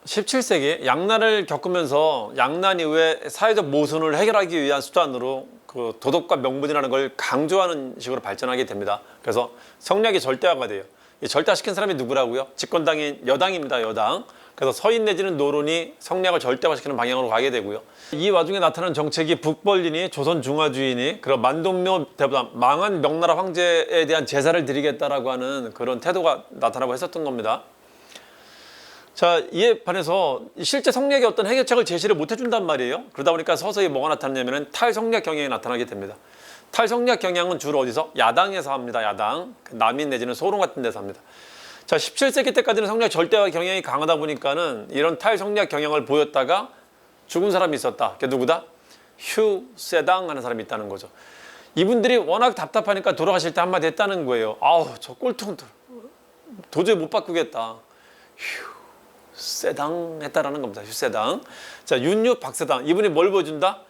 17세기 양난을 겪으면서 양난 이후에 사회적 모순을 해결하기 위한 수단으로 그 도덕과 명분이라는 걸 강조하는 식으로 발전하게 됩니다. 그래서 성리학이 절대화가 돼요. 이 절대화시킨 사람이 누구라고요? 집권당인 여당입니다. 여당. 그래서 서인 내지는 노론이 성리학을 절대화시키는 방향으로 가게 되고요. 이 와중에 나타난 정책이 북벌리니 조선중화주의니 그리고 만동묘 대보다 망한 명나라 황제에 대한 제사를 드리겠다라고 하는 그런 태도가 나타나고 했었던 겁니다. 자, 이에 반해서 실제 성리학의 어떤 해결책을 제시를 못 해준단 말이에요. 그러다 보니까 서서히 뭐가 나타나냐면 탈성리학 경향이 나타나게 됩니다. 탈성리학 경향은 주로 어디서? 야당에서 합니다. 야당. 남인 내지는 소론 같은 데서 합니다. 자, 17세기 때까지는 성리학 절대화 경향이 강하다 보니까는 이런 탈성리학 경향을 보였다가 죽은 사람이 있었다. 그게 누구다? 휴세당 하는 사람이 있다는 거죠. 이분들이 워낙 답답하니까 돌아가실 때 한마디 했다는 거예요. 아우, 저 꼴통 도저히 못 바꾸겠다. 휴세당 했다라는 겁니다. 휴세당. 자, 윤유 박세당. 이분이 뭘 보여준다?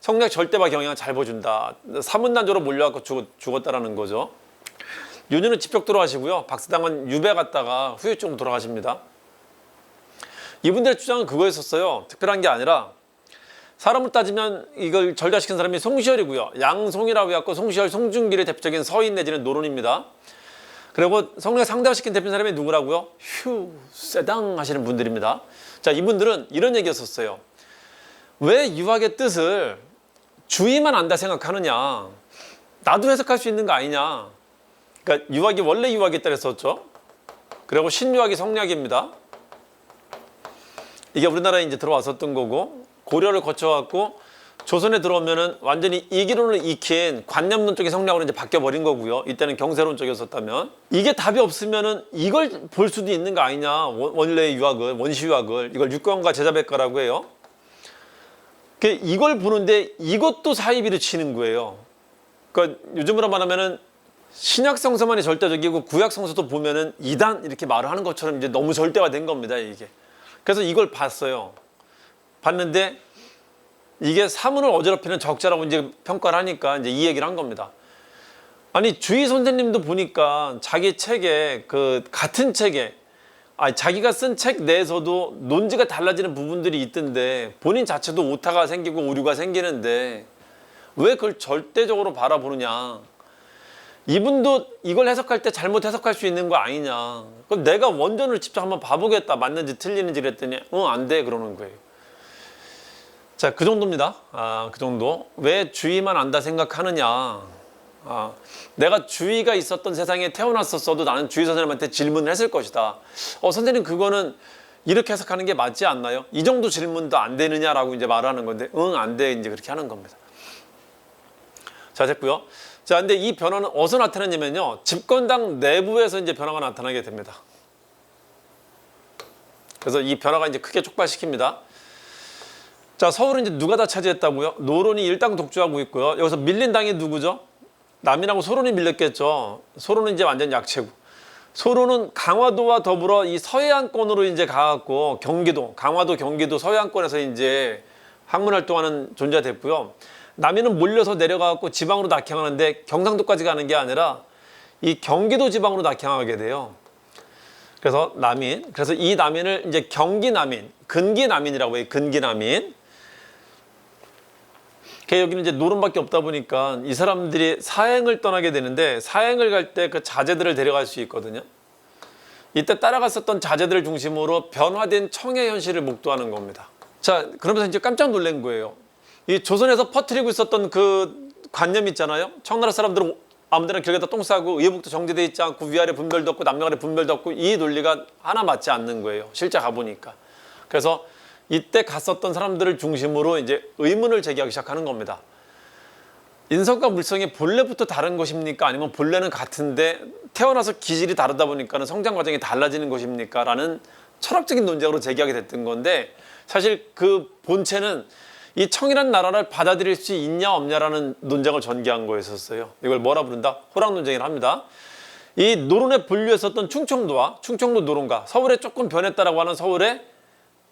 성리학 절대화 경향을 잘 보여준다. 사문난조로 몰려갖고 죽었다라는 거죠. 윤유는 집적 돌아가시고요. 박세당은 유배 갔다가 후유증으로 돌아가십니다. 이분들의 주장은 그거였었어요. 특별한 게 아니라 사람을 따지면 이걸 절대화시킨 사람이 송시열이고요. 양송이라고 해갖고 송시열, 송중길의 대표적인 서인 내지는 노론입니다. 그리고 성리학 상대화시킨 대표 사람이 누구라고요? 휴세당 하시는 분들입니다. 자, 이분들은 이런 얘기였었어요. 왜 유학의 뜻을 주의만 안다 생각하느냐? 나도 해석할 수 있는 거 아니냐? 그러니까 유학이 원래 유학이 있다 그랬었죠. 그리고 신유학이 성리학입니다. 이게 우리나라에 이제 들어왔었던 거고 고려를 거쳐갖고 조선에 들어오면은 완전히 이기론을 익힌 관념론 쪽의 성리학으로 이제 바뀌어버린 거고요. 이때는 경세론 쪽이었었다면 이게 답이 없으면은 이걸 볼 수도 있는 거 아니냐? 원래의 유학을 원시 유학을 이걸 육경과 제자백과라고 해요. 이걸 보는데 이것도 사이비를 치는 거예요. 그러니까 요즘으로 말하면은 신약 성서만이 절대적이고 구약 성서도 보면은 이단 이렇게 말을 하는 것처럼 이제 너무 절대화된 겁니다, 이게. 그래서 이걸 봤어요. 봤는데 이게 사문을 어지럽히는 적자라고 이제 평가를 하니까 이제 이 얘기를 한 겁니다. 아니, 주의 선생님도 보니까 자기 책에 같은 책에 자기가 쓴 책 내에서도 논지가 달라지는 부분들이 있던데 본인 자체도 오타가 생기고 오류가 생기는데 왜 그걸 절대적으로 바라보느냐. 이분도 이걸 해석할 때 잘못 해석할 수 있는 거 아니냐. 그럼 내가 원전을 직접 한번 봐보겠다. 맞는지 틀리는지 그랬더니 안 돼 그러는 거예요. 자, 그 정도입니다. 그 정도. 왜 주의만 안다 생각하느냐. 내가 주의가 있었던 세상에 태어났었어도 나는 주의 선생님한테 질문을 했을 것이다. 선생님 그거는 이렇게 해석하는 게 맞지 않나요? 이 정도 질문도 안 되느냐라고 이제 말하는 건데 안 돼 이제 그렇게 하는 겁니다. 자, 됐고요. 자, 근데 이 변화는 어디서 나타나냐면요. 집권당 내부에서 이제 변화가 나타나게 됩니다. 그래서 이 변화가 이제 크게 촉발시킵니다. 자, 서울은 이제 누가 다 차지했다고요? 노론이 일당 독주하고 있고요. 여기서 밀린 당이 누구죠? 남인하고 소론이 밀렸겠죠. 소론은 이제 완전 약체고. 소론은 강화도와 더불어 이 서해안권으로 이제 가갖고 경기도, 강화도, 경기도 서해안권에서 이제 학문 활동하는 존재가 됐고요. 남인은 몰려서 내려가갖고 지방으로 낙향하는데 경상도까지 가는 게 아니라 이 경기도 지방으로 낙향하게 돼요. 그래서 남인, 그래서 이 남인을 이제 경기남인, 근기남인이라고 해요. 근기남인. 여기는 이제 노론밖에 없다 보니까 이 사람들이 사행을 떠나게 되는데 사행을 갈 때 그 자제들을 데려갈 수 있거든요. 이때 따라갔었던 자제들을 중심으로 변화된 청의 현실을 목도하는 겁니다. 자, 그러면서 이제 깜짝 놀란 거예요. 이 조선에서 퍼뜨리고 있었던 그 관념 있잖아요. 청나라 사람들은 아무데나 길에다 똥 싸고 의복도 정제돼 있지 않고 위아래 분별도 없고 남녀간에 분별도 없고 이 논리가 하나 맞지 않는 거예요. 실제 가보니까. 그래서 이때 갔었던 사람들을 중심으로 이제 의문을 제기하기 시작하는 겁니다. 인성과 물성이 본래부터 다른 것입니까? 아니면 본래는 같은데 태어나서 기질이 다르다 보니까 성장 과정이 달라지는 것입니까? 라는 철학적인 논쟁으로 제기하게 됐던 건데 사실 그 본체는 이 청이란 나라를 받아들일 수 있냐 없냐라는 논쟁을 전개한 거였었어요. 이걸 뭐라 부른다? 호랑 논쟁이라 합니다. 이 노론에 분류했었던 충청도와 충청도 노론과 서울에 조금 변했다라고 하는 서울의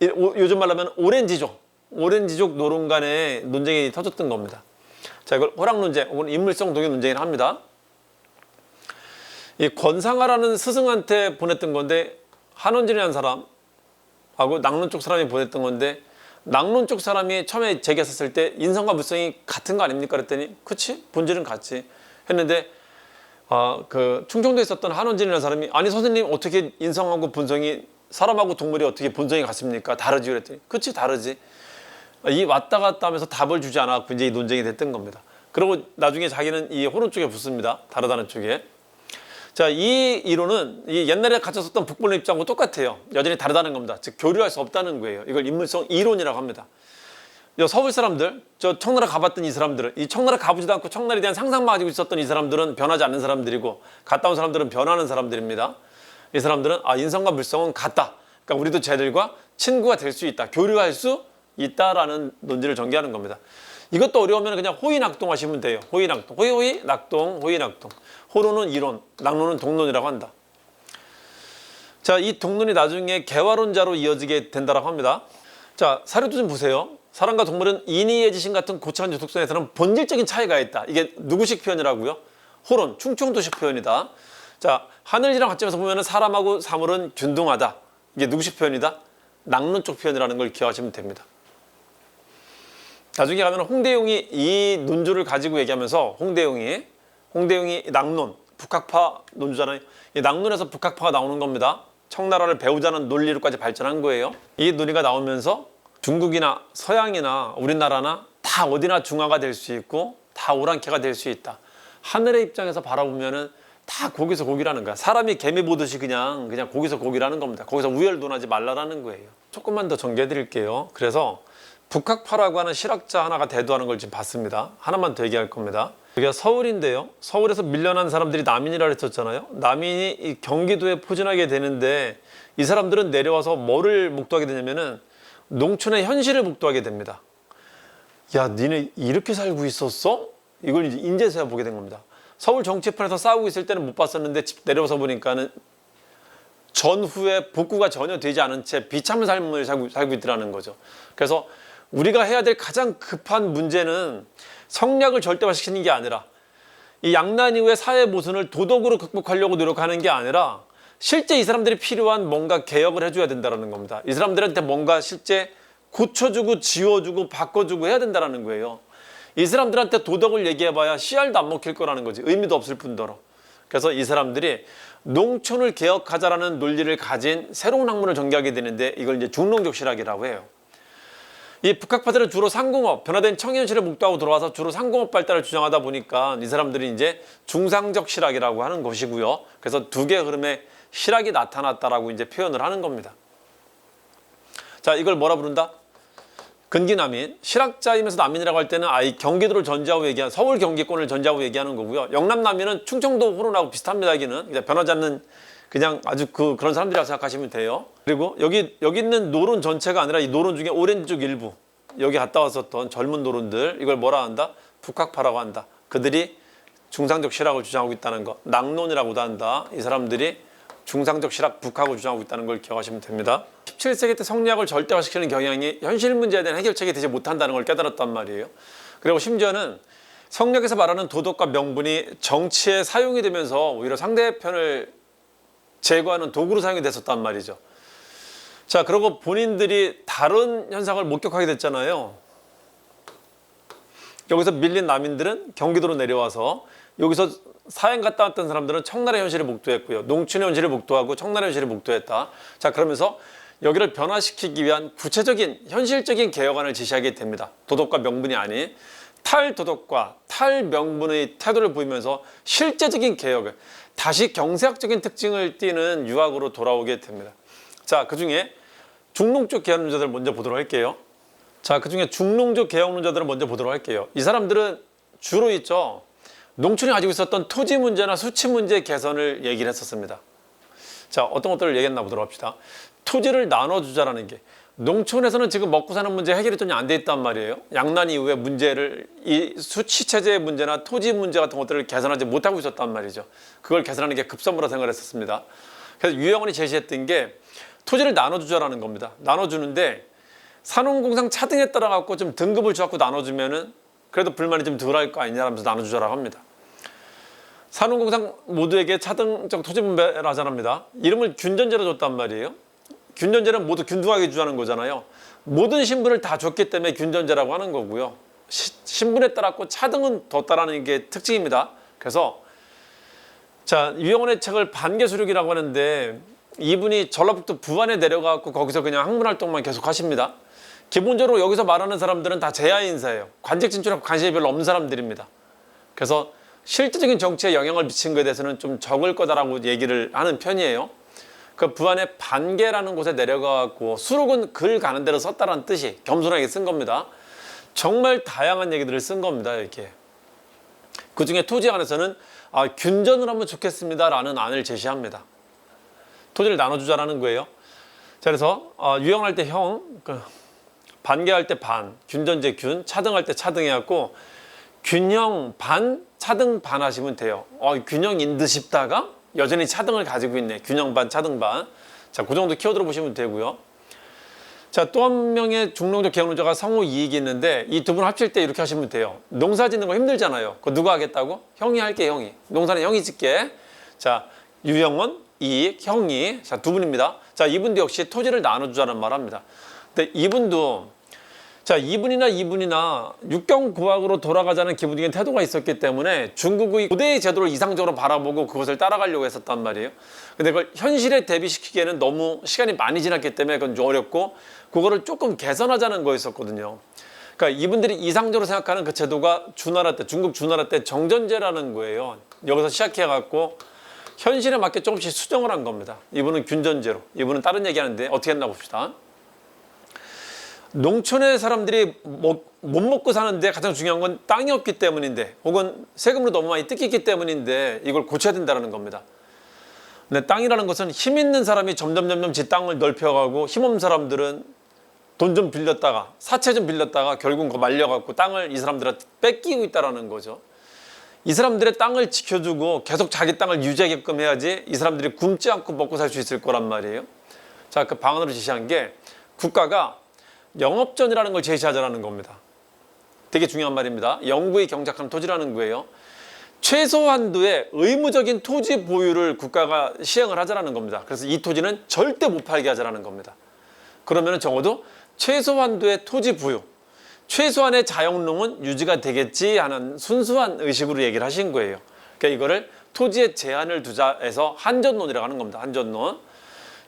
요즘 말로 하면 오렌지족 노론 간의 논쟁이 터졌던 겁니다. 자, 이걸 호랑 논쟁 혹은 인물성 동의 논쟁이라 합니다. 이 권상하라는 스승한테 보냈던 건데 한원진이라는 사람 하고 낙론 쪽 사람이 보냈던 건데 낙론 쪽 사람이 처음에 제기했었을 때 인성과 물성이 같은 거 아닙니까? 그랬더니 그치? 본질은 같지 했는데 그 충청도에 있었던 한원진이라는 사람이 아니 선생님 어떻게 인성하고 본성이 사람하고 동물이 어떻게 본성이 같습니까? 다르지 그랬더니 그치 다르지. 이 왔다 갔다 하면서 답을 주지 않았고 이제 이 논쟁이 됐던 겁니다. 그리고 나중에 자기는 이 호론 쪽에 붙습니다. 다르다는 쪽에. 자, 이 이론은 이 옛날에 가졌었던 북본론 입장하고 똑같아요. 여전히 다르다는 겁니다. 즉 교류할 수 없다는 거예요. 이걸 인물성 이론이라고 합니다. 서울 사람들, 저 청나라 가봤던 이 사람들은 이 청나라 가보지도 않고 청나라에 대한 상상만 가지고 있었던 이 사람들은 변하지 않는 사람들이고 갔다 온 사람들은 변하는 사람들입니다. 이 사람들은 인성과 물성은 같다. 그러니까 우리도 쟤들과 친구가 될 수 있다. 교류할 수 있다라는 논지를 전개하는 겁니다. 이것도 어려우면 그냥 호의낙동 하시면 돼요. 호의낙동. 호의, 낙동, 호의낙동. 호론은 이론, 낙론은 동론이라고 한다. 자, 이 동론이 나중에 개화론자로 이어지게 된다고 합니다. 자, 사료도 좀 보세요. 사람과 동물은 인의의 지신 같은 고차원적 특성에서는 본질적인 차이가 있다. 이게 누구식 표현이라고요? 호론, 충청도식 표현이다. 자, 하늘이랑 관점에서 보면 사람하고 사물은 균등하다. 이게 누구식 표현이다? 낙론 쪽 표현이라는 걸 기억하시면 됩니다. 나중에 가면 홍대용이 이 논조를 가지고 얘기하면서 홍대용이 낙론, 북학파 논주잖아요. 이 낙론에서 북학파가 나오는 겁니다. 청나라를 배우자는 논리로까지 발전한 거예요. 이 논리가 나오면서 중국이나 서양이나 우리나라나 다 어디나 중화가 될 수 있고 다 오랑캐가 될 수 있다. 하늘의 입장에서 바라보면은 다 거기서 거기라는 거야. 사람이 개미 보듯이 그냥 거기서 거기라는 겁니다. 거기서 우열논하지 말라라는 거예요. 조금만 더 전개해 드릴게요. 그래서 북학파라고 하는 실학자 하나가 대두하는 걸 지금 봤습니다. 하나만 더 얘기할 겁니다. 여기가 서울인데요. 서울에서 밀려난 사람들이 남인이라 했었잖아요. 남인이 이 경기도에 포진하게 되는데 이 사람들은 내려와서 뭐를 목도하게 되냐면은 농촌의 현실을 목도하게 됩니다. 야, 니네 이렇게 살고 있었어? 이걸 이제 인제서야 보게 된 겁니다. 서울 정치판에서 싸우고 있을 때는 못 봤었는데 집 내려와서 보니까는 전후에 복구가 전혀 되지 않은 채 비참한 삶을 살고 있더라는 거죠. 그래서 우리가 해야 될 가장 급한 문제는 성략을 절대화시키는 게 아니라 이 양난 이후의 사회 모순을 도덕으로 극복하려고 노력하는 게 아니라 실제 이 사람들이 필요한 뭔가 개혁을 해줘야 된다는 겁니다. 이 사람들한테 뭔가 실제 고쳐주고 지워주고 바꿔주고 해야 된다는 거예요. 이 사람들한테 도덕을 얘기해봐야 씨알도 안 먹힐 거라는 거지. 의미도 없을 뿐더러. 그래서 이 사람들이 농촌을 개혁하자라는 논리를 가진 새로운 학문을 전개하게 되는데 이걸 이제 중농적 실학이라고 해요. 이 북학파들은 주로 상공업, 변화된 청년실을 목도하고 들어와서 주로 상공업 발달을 주장하다 보니까 이 사람들이 이제 중상적 실학이라고 하는 것이고요. 그래서 두 개의 흐름에 실학이 나타났다라고 이제 표현을 하는 겁니다. 자, 이걸 뭐라 부른다? 근기남인. 실학자이면서 남인이라고 할 때는 이 경기도를 전제하고 얘기하는 서울 경기권을 전제하고 얘기하는 거고요. 영남남인은 충청도 호론하고 비슷합니다. 여기는 그냥 변하지 않는 그냥 아주 그런 사람들이라고 생각하시면 돼요. 그리고 여기 있는 노론 전체가 아니라 이 노론 중에 오렌지 쪽 일부, 여기 갔다 왔었던 젊은 노론들, 이걸 뭐라 한다? 북학파라고 한다. 그들이 중상적 실학을 주장하고 있다는 거, 낙론이라고도 한다. 이 사람들이 중상적 실학 북학을 주장하고 있다는 걸 기억하시면 됩니다. 17세기 때 성리학을 절대화시키는 경향이 현실 문제에 대한 해결책이 되지 못한다는 걸 깨달았단 말이에요. 그리고 심지어는 성리학에서 말하는 도덕과 명분이 정치에 사용이 되면서 오히려 상대편을 제거하는 도구로 사용이 됐었단 말이죠. 자, 그리고 본인들이 다른 현상을 목격하게 됐잖아요. 여기서 밀린 남인들은 경기도로 내려와서 여기서 사행 갔다 왔던 사람들은 청나라 현실을 목도했고요. 농촌의 현실을 목도하고 청나라 현실을 목도했다. 자, 그러면서 여기를 변화시키기 위한 구체적인 현실적인 개혁안을 제시하게 됩니다. 도덕과 명분이 아닌 탈도덕과 탈명분의 태도를 보이면서 실제적인 개혁을 다시 경제학적인 특징을 띠는 유학으로 돌아오게 됩니다. 자, 그중에 중농적 개혁론자들을 먼저 보도록 할게요. 자, 그중에 중농적 개혁론자들을 먼저 보도록 할게요. 이 사람들은 주로 있죠. 농촌이 가지고 있었던 토지 문제나 수치 문제 개선을 얘기를 했었습니다. 자, 어떤 것들을 얘기했나 보도록 합시다. 토지를 나눠주자라는 게 농촌에서는 지금 먹고 사는 문제 해결이 전혀 안 돼 있단 말이에요. 양난 이후의 문제를 이 수치 체제의 문제나 토지 문제 같은 것들을 개선하지 못하고 있었단 말이죠. 그걸 개선하는 게 급선무라 생각을 했었습니다. 그래서 유영원이 제시했던 게 토지를 나눠주자라는 겁니다. 나눠주는데 산업공상 차등에 따라 갖고 좀 등급을 줘갖고 나눠주면은 그래도 불만이 좀 덜할 거 아니냐면서 나눠주자라고 합니다. 산업공상 모두에게 차등적 토지 분배를 하자랍니다. 이름을 균전제로 줬단 말이에요. 균전제는 모두 균등하게 주자는 거잖아요. 모든 신분을 다 줬기 때문에 균전제라고 하는 거고요. 신분에 따랐고 차등은 더 따라는 게 특징입니다. 그래서 자, 유영원의 책을 반개수륙이라고 하는데 이분이 전라북도 부안에 내려가고 거기서 그냥 학문 활동만 계속 하십니다. 기본적으로 여기서 말하는 사람들은 다 제야 인사예요. 관직 진출에 관심이 별로 없는 사람들입니다. 그래서 실질적인 정치에 영향을 미친 것에 대해서는 좀 적을 거다라고 얘기를 하는 편이에요. 그 부안의 반개라는 곳에 내려가고 수록은 글 가는 대로 썼다라는 뜻이 겸손하게 쓴 겁니다. 정말 다양한 얘기들을 쓴 겁니다. 이렇게 그 중에 토지에 관해서는 균전을 하면 좋겠습니다라는 안을 제시합니다. 토지를 나눠주자라는 거예요. 자, 그래서 유형할 때 형, 반개할 때 반, 균전제 균, 차등할 때 차등해갖고 균형 반, 차등 반 하시면 돼요. 균형인 듯 싶다가 여전히 차등을 가지고 있네. 균형 반, 차등 반. 자, 그 정도 키워드로 보시면 되고요. 자, 또 한 명의 중농적 개헌론자가 성우 이익이 있는데 이 두 분 합칠 때 이렇게 하시면 돼요. 농사 짓는 거 힘들잖아요. 그거 누가 하겠다고? 형이 할게, 형이. 농사는 형이 짓게. 자, 유영원, 이익, 형이. 자, 두 분입니다. 자, 이분도 역시 토지를 나눠주자는 말 합니다. 근데 이분도 자, 이분이나 육경고학으로 돌아가자는 기본적인 태도가 있었기 때문에 중국의 고대의 제도를 이상적으로 바라보고 그것을 따라가려고 했었단 말이에요. 근데 그걸 현실에 대비시키기에는 너무 시간이 많이 지났기 때문에 그건 좀 어렵고 그거를 조금 개선하자는 거였었거든요. 그러니까 이분들이 이상적으로 생각하는 그 제도가 주나라 때, 중국 주나라 때 정전제라는 거예요. 여기서 시작해갖고 현실에 맞게 조금씩 수정을 한 겁니다. 이분은 균전제로, 이분은 다른 얘기하는데 어떻게 했나 봅시다. 농촌의 사람들이 못 먹고 사는데 가장 중요한 건 땅이 없기 때문인데 혹은 세금으로 너무 많이 뜯기기 때문인데 이걸 고쳐야 된다는 겁니다. 근데 땅이라는 것은 힘 있는 사람이 점점 지 땅을 넓혀가고 힘없는 사람들은 돈 좀 빌렸다가 사채 좀 빌렸다가 결국 그거 말려갖고 땅을 이 사람들한테 뺏기고 있다는 거죠. 이 사람들의 땅을 지켜주고 계속 자기 땅을 유지하게끔 해야지 이 사람들이 굶지 않고 먹고 살 수 있을 거란 말이에요. 자, 그 방안으로 제시한 게 국가가 영업전이라는 걸 제시하자는 겁니다. 되게 중요한 말입니다. 영구히 경작한 토지라는 거예요. 최소한도의 의무적인 토지 보유를 국가가 시행을 하자는 겁니다. 그래서 이 토지는 절대 못 팔게 하자는 겁니다. 그러면 적어도 최소한도의 토지 보유, 최소한의 자영농은 유지가 되겠지 하는 순수한 의식으로 얘기를 하신 거예요. 그러니까 이거를 토지에 제한을 두자 해서 한전론이라고 하는 겁니다. 한전론.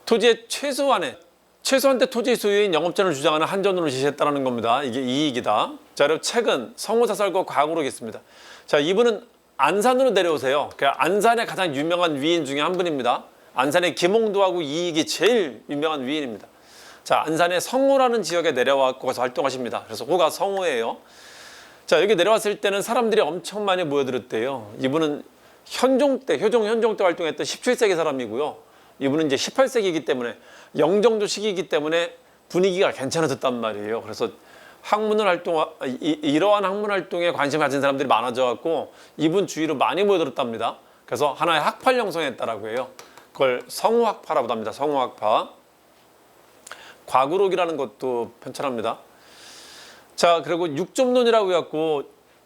토지의 최소한대 토지 소유인 영업전을 주장하는 한전론을 제시했다는 겁니다. 이게 이익이다. 자, 그리고 책은 성우사설과 과거록이겠습니다. 자, 이분은 안산으로 내려오세요. 안산의 가장 유명한 위인 중에 한 분입니다. 안산의 김홍도하고 이익이 제일 유명한 위인입니다. 자, 안산의 성호라는 지역에 내려와서 거기서 활동하십니다. 그래서 호가 성호예요. 자, 여기 내려왔을 때는 사람들이 엄청 많이 모여들었대요. 이분은 효종 때 활동했던 17세기 사람이고요. 이분은 이제 18세기이기 때문에 영정조 시기이기 때문에 분위기가 괜찮아졌단 말이에요. 그래서 이러한 학문 활동에 관심 가진 사람들이 많아져갖고 이분 주위로 많이 모여들었답니다. 그래서 하나의 학파를 형성했다라고 해요. 그걸 성우학파라고도 합니다. 성우학파. 과구록이라는 것도 편찬합니다. 자, 그리고 육점론이라고 해갖고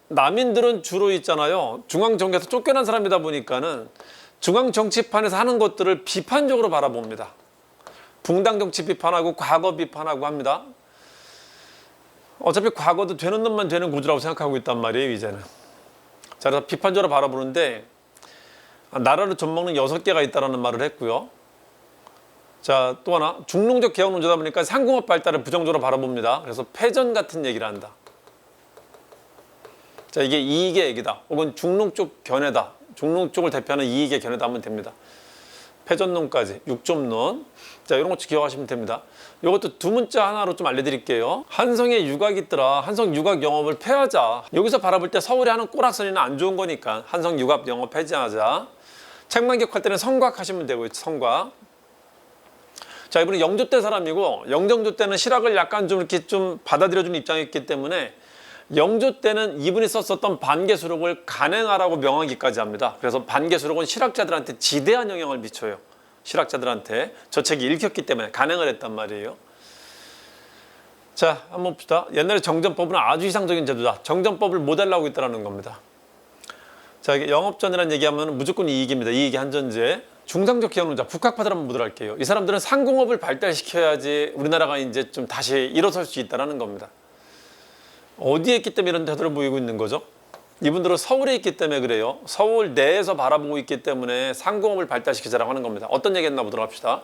남인들은 주로 있잖아요. 중앙정계에서 쫓겨난 사람이다 보니까는 중앙정치판에서 하는 것들을 비판적으로 바라봅니다. 붕당정치 비판하고 과거 비판하고 합니다. 어차피 과거도 되는 놈만 되는 구조라고 생각하고 있단 말이에요, 이제는. 자, 그래서 비판적으로 바라보는데 나라를 좀먹는 6개가 있다는 말을 했고요. 자, 또 하나 중농적 개혁론자다 보니까 상공업 발달을 부정적으로 바라봅니다. 그래서 패전 같은 얘기를 한다. 자, 이게 이익의 얘기다. 혹은 중농 쪽 견해다. 중농 쪽을 대표하는 이익의 견해다 하면 됩니다. 패전론까지, 육점론. 자, 이런 것 기억하시면 됩니다. 이것도 두 문자 하나로 좀 알려드릴게요. 한성에 유곽이 있더라. 한성 유곽 영업을 폐하자. 여기서 바라볼 때 서울에 하는 꼬락서리는 안 좋은 거니까 한성 유곽 영업 폐지하자. 책만 기억할 때는 성곽 하시면 되고요. 성곽. 자, 이분은 영조 때 사람이고 영정조 때는 실학을 약간 좀 이렇게 좀 받아들여주는 입장이었기 때문에 영조 때는 이분이 썼었던 반개수록을 간행하라고 명하기까지 합니다. 그래서 반개수록은 실학자들한테 지대한 영향을 미쳐요. 실학자들한테 저 책이 읽혔기 때문에 간행을 했단 말이에요. 자, 한번 봅시다. 옛날에 정전법은 아주 이상적인 제도다. 정전법을 모델로 있다는 겁니다. 자, 영업전이라는 얘기하면 무조건 이익입니다. 이익이 한전제. 중상적 기업론자 북학파들 한번 보도록 할게요. 이 사람들은 상공업을 발달시켜야지 우리나라가 이제 좀 다시 일어설 수 있다는 겁니다. 어디에 있기 때문에 이런 태도를 보이고 있는 거죠? 이분들은 서울에 있기 때문에 그래요. 서울 내에서 바라보고 있기 때문에 상공업을 발달시키자라고 하는 겁니다. 어떤 얘기 했나 보도록 합시다.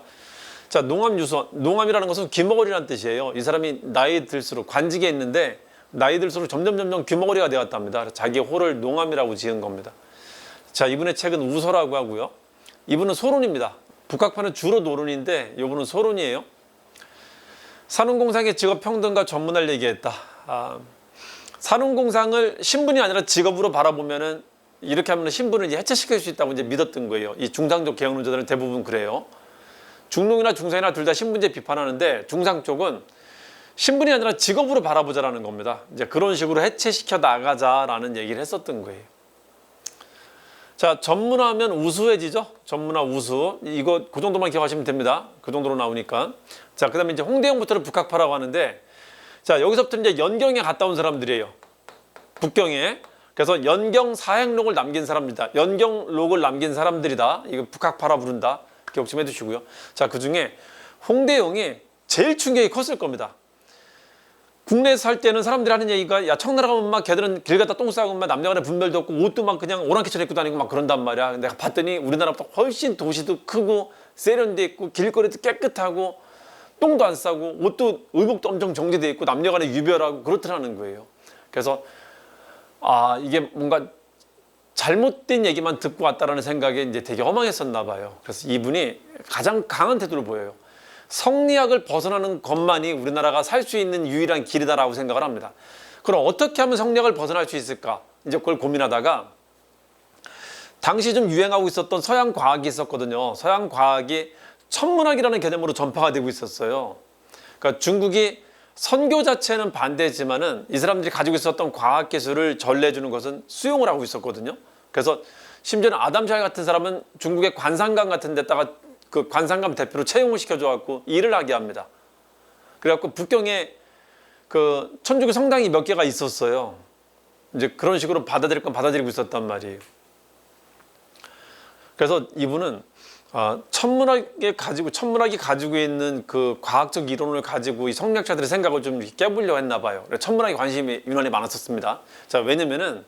자, 농암유선. 농암이라는 것은 귀머거리라는 뜻이에요. 이 사람이 나이 들수록 관직에 있는데 나이 들수록 점점 귀머거리가 되었답니다. 그래서 자기 호를 농암이라고 지은 겁니다. 자, 이분의 책은 우서라고 하고요. 이분은 소론입니다. 북학파는 주로 노론인데 이분은 소론이에요. 산업공상의 직업평등과 전문화를 얘기했다. 산업공상을 신분이 아니라 직업으로 바라보면은 이렇게 하면 신분을 이제 해체시킬 수 있다고 이제 믿었던 거예요. 이 중상적 개혁론자들은 대부분 그래요. 중농이나 중상이나 둘 다 신분제 비판하는데 중상 쪽은 신분이 아니라 직업으로 바라보자라는 겁니다. 이제 그런 식으로 해체시켜 나가자라는 얘기를 했었던 거예요. 자, 전문화하면 우수해지죠. 전문화 우수. 이거 그 정도만 기억하시면 됩니다. 그 정도로 나오니까. 자, 그다음에 이제 홍대영부터를 북학파라고 하는데, 자, 여기서부터 이제 연경에 갔다 온 사람들이에요. 북경에. 그래서 연경 사행록을 남긴 사람입니다. 연경록을 남긴 사람들이다. 이거 북학파라 부른다. 기억 좀 해두시고요. 자, 그 중에 홍대영이 제일 충격이 컸을 겁니다. 국내에서 살 때는 사람들이 하는 얘기가, 야, 청나라 가면 막 걔들은 길 갔다 똥 싸고 막 남녀간에 분별도 없고 옷도 막 그냥 오랑캐처럼 입고 다니고 막 그런단 말이야. 내가 봤더니 우리나라보다 훨씬 도시도 크고 세련돼 있고 길거리도 깨끗하고 똥도 안 싸고 옷도 의복도 엄청 정제돼 있고 남녀간에 유별하고 그렇더라는 거예요. 그래서 이게 뭔가 잘못된 얘기만 듣고 왔다라는 생각에 이제 되게 허망했었나 봐요. 그래서 이분이 가장 강한 태도를 보여요. 성리학을 벗어나는 것만이 우리나라가 살 수 있는 유일한 길이다라고 생각을 합니다. 그럼 어떻게 하면 성리학을 벗어날 수 있을까? 이제 그걸 고민하다가 당시 좀 유행하고 있었던 서양 과학이 있었거든요. 서양 과학이 천문학이라는 개념으로 전파가 되고 있었어요. 그러니까 중국이 선교 자체는 반대지만은 이 사람들이 가지고 있었던 과학 기술을 전래해주는 것은 수용을 하고 있었거든요. 그래서 심지어는 아담 샤이 같은 사람은 중국의 관상관 같은 데다가 그 관상감 대표로 채용을 시켜줘갖고 일을 하게 합니다. 그래갖고 북경에 그 천주교 성당이 몇 개가 있었어요. 이제 그런 식으로 받아들일 건 받아들이고 있었단 말이에요. 그래서 이분은 천문학이 가지고 있는 그 과학적 이론을 가지고 이 성리학자들의 생각을 좀 깨보려고 했나 봐요. 그래서 천문학에 관심이 유난히 많았었습니다. 자, 왜냐면은